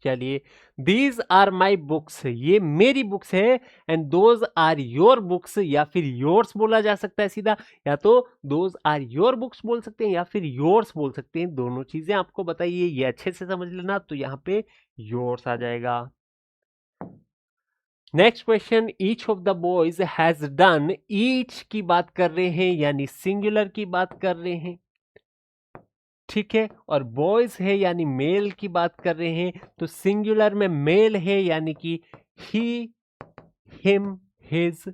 चलिए, दीज आर माई बुक्स, ये मेरी बुक्स है, and those are your books, या फिर योर्स बोला जा सकता है सीधा, या तो दोज आर योर बुक्स बोल सकते हैं या फिर योर्स बोल सकते हैं, दोनों चीजें आपको बताइए, ये अच्छे से समझ लेना। तो यहाँ पे योर्स आ जाएगा। Next question, each of the boys has done, each की बात कर रहे हैं यानी सिंगुलर की बात कर रहे हैं, ठीक है, और बॉयज है यानी मेल की बात कर रहे हैं, तो सिंगुलर में मेल है यानी कि ही, हिम, हिज,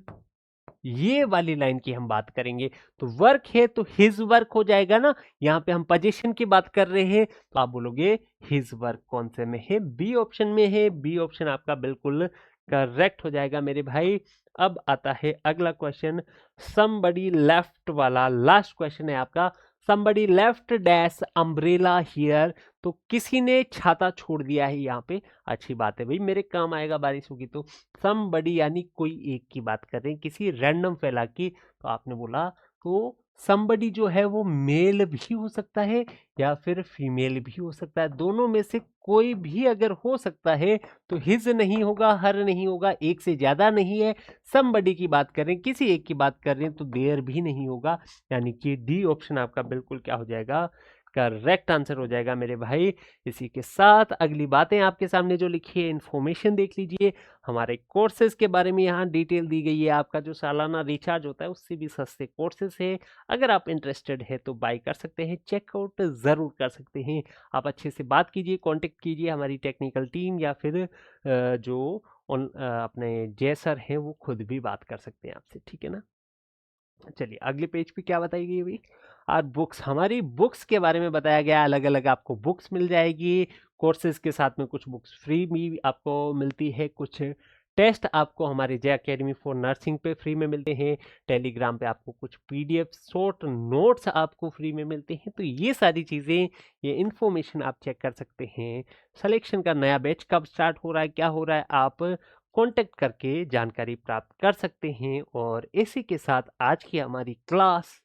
ये वाली लाइन की हम बात करेंगे। तो वर्क है तो हिज वर्क हो जाएगा ना, यहाँ पे हम पोजीशन की बात कर रहे हैं, तो आप बोलोगे हिज वर्क कौन से में है, बी ऑप्शन में है। बी ऑप्शन आपका बिल्कुल करेक्ट हो जाएगा मेरे भाई। अब आता है अगला क्वेश्चन, समबडी लेफ्ट वाला, लास्ट क्वेश्चन है आपका। Somebody left dash umbrella here, तो किसी ने छाता छोड़ दिया है यहाँ पे। अच्छी बात है भाई, मेरे काम आएगा बारिश होगी तो। समबडी यानी कोई एक की बात कर रहे हैं, किसी रैंडम फैला की, तो आपने बोला तो समबडी जो है वो मेल भी हो सकता है या फिर फीमेल भी हो सकता है, दोनों में से कोई भी अगर हो सकता है, तो हिज नहीं होगा, हर नहीं होगा, एक से ज्यादा नहीं है। समबडी की बात कर रहे हैं, किसी एक की बात कर रहे हैं, तो देयर भी नहीं होगा, यानी कि डी ऑप्शन आपका बिल्कुल क्या हो जाएगा, करेक्ट आंसर हो जाएगा मेरे भाई। इसी के साथ अगली बातें आपके सामने जो लिखी है, इन्फॉर्मेशन देख लीजिए। हमारे कोर्सेज के बारे में यहाँ डिटेल दी गई है, आपका जो सालाना रिचार्ज होता है उससे भी सस्ते कोर्सेज है। अगर आप इंटरेस्टेड है तो बाय कर सकते हैं, चेकआउट ज़रूर कर सकते हैं। आप अच्छे से बात कीजिए, कांटेक्ट कीजिए हमारी टेक्निकल टीम, या फिर जो अपने जय सर हैं वो खुद भी बात कर सकते हैं आपसे, ठीक है ना। चलिए अगले पेज पे क्या बताई गई अभी, आज बुक्स, हमारी बुक्स के बारे में बताया गया। अलग अलग आपको बुक्स मिल जाएगी, कोर्सेज के साथ में कुछ बुक्स फ्री भी आपको मिलती है, कुछ टेस्ट आपको हमारे जे अकेडमी फॉर नर्सिंग पे फ्री में मिलते हैं, टेलीग्राम पे आपको कुछ पीडीएफ शॉर्ट नोट्स आपको फ्री में मिलते हैं। तो ये सारी चीज़ें, ये इन्फॉर्मेशन आप चेक कर सकते हैं। सिलेक्शन का नया बैच कब स्टार्ट हो रहा है, क्या हो रहा है, आप कांटेक्ट करके जानकारी प्राप्त कर सकते हैं। और इसी के साथ आज की हमारी क्लास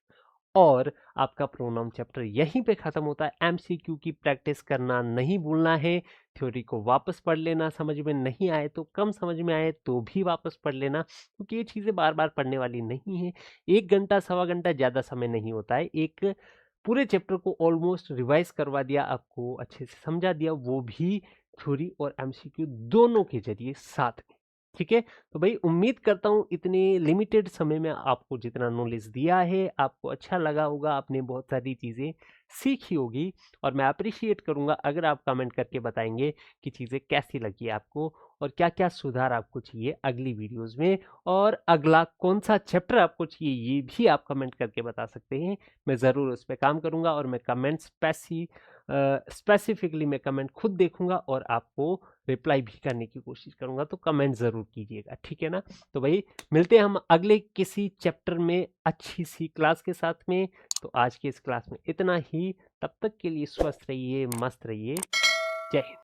और आपका प्रोनाउन चैप्टर यहीं पे ख़त्म होता है। एमसीक्यू की प्रैक्टिस करना नहीं भूलना है, थ्योरी को वापस पढ़ लेना, समझ में नहीं आए तो, कम समझ में आए तो भी वापस पढ़ लेना, क्योंकि ये चीज़ें बार बार पढ़ने वाली नहीं है। 1 घंटा सवा घंटा ज़्यादा समय नहीं होता है, एक पूरे चैप्टर को ऑलमोस्ट रिवाइज करवा दिया, आपको अच्छे से समझा दिया, वो भी थ्योरी और एमसीक्यू दोनों के जरिए साथ में, ठीक है। तो भाई उम्मीद करता हूँ इतने लिमिटेड समय में आपको जितना नॉलेज दिया है आपको अच्छा लगा होगा, आपने बहुत सारी चीज़ें सीखी होगी, और मैं अप्रिशिएट करूँगा अगर आप कमेंट करके बताएंगे कि चीज़ें कैसी लगी आपको और क्या क्या सुधार आपको चाहिए अगली वीडियोस में, और अगला कौन सा चैप्टर आपको चाहिए ये भी आप कमेंट करके बता सकते हैं। मैं ज़रूर उस पर काम करूँगा, और मैं कमेंट स्पेसिफिकली मैं कमेंट खुद देखूंगा और आपको रिप्लाई भी करने की कोशिश करूंगा, तो कमेंट ज़रूर कीजिएगा, ठीक है ना। तो भाई मिलते हैं हम अगले किसी चैप्टर में अच्छी सी क्लास के साथ में। तो आज के इस क्लास में इतना ही, तब तक के लिए स्वस्थ रहिए, मस्त रहिए, जय हिंद।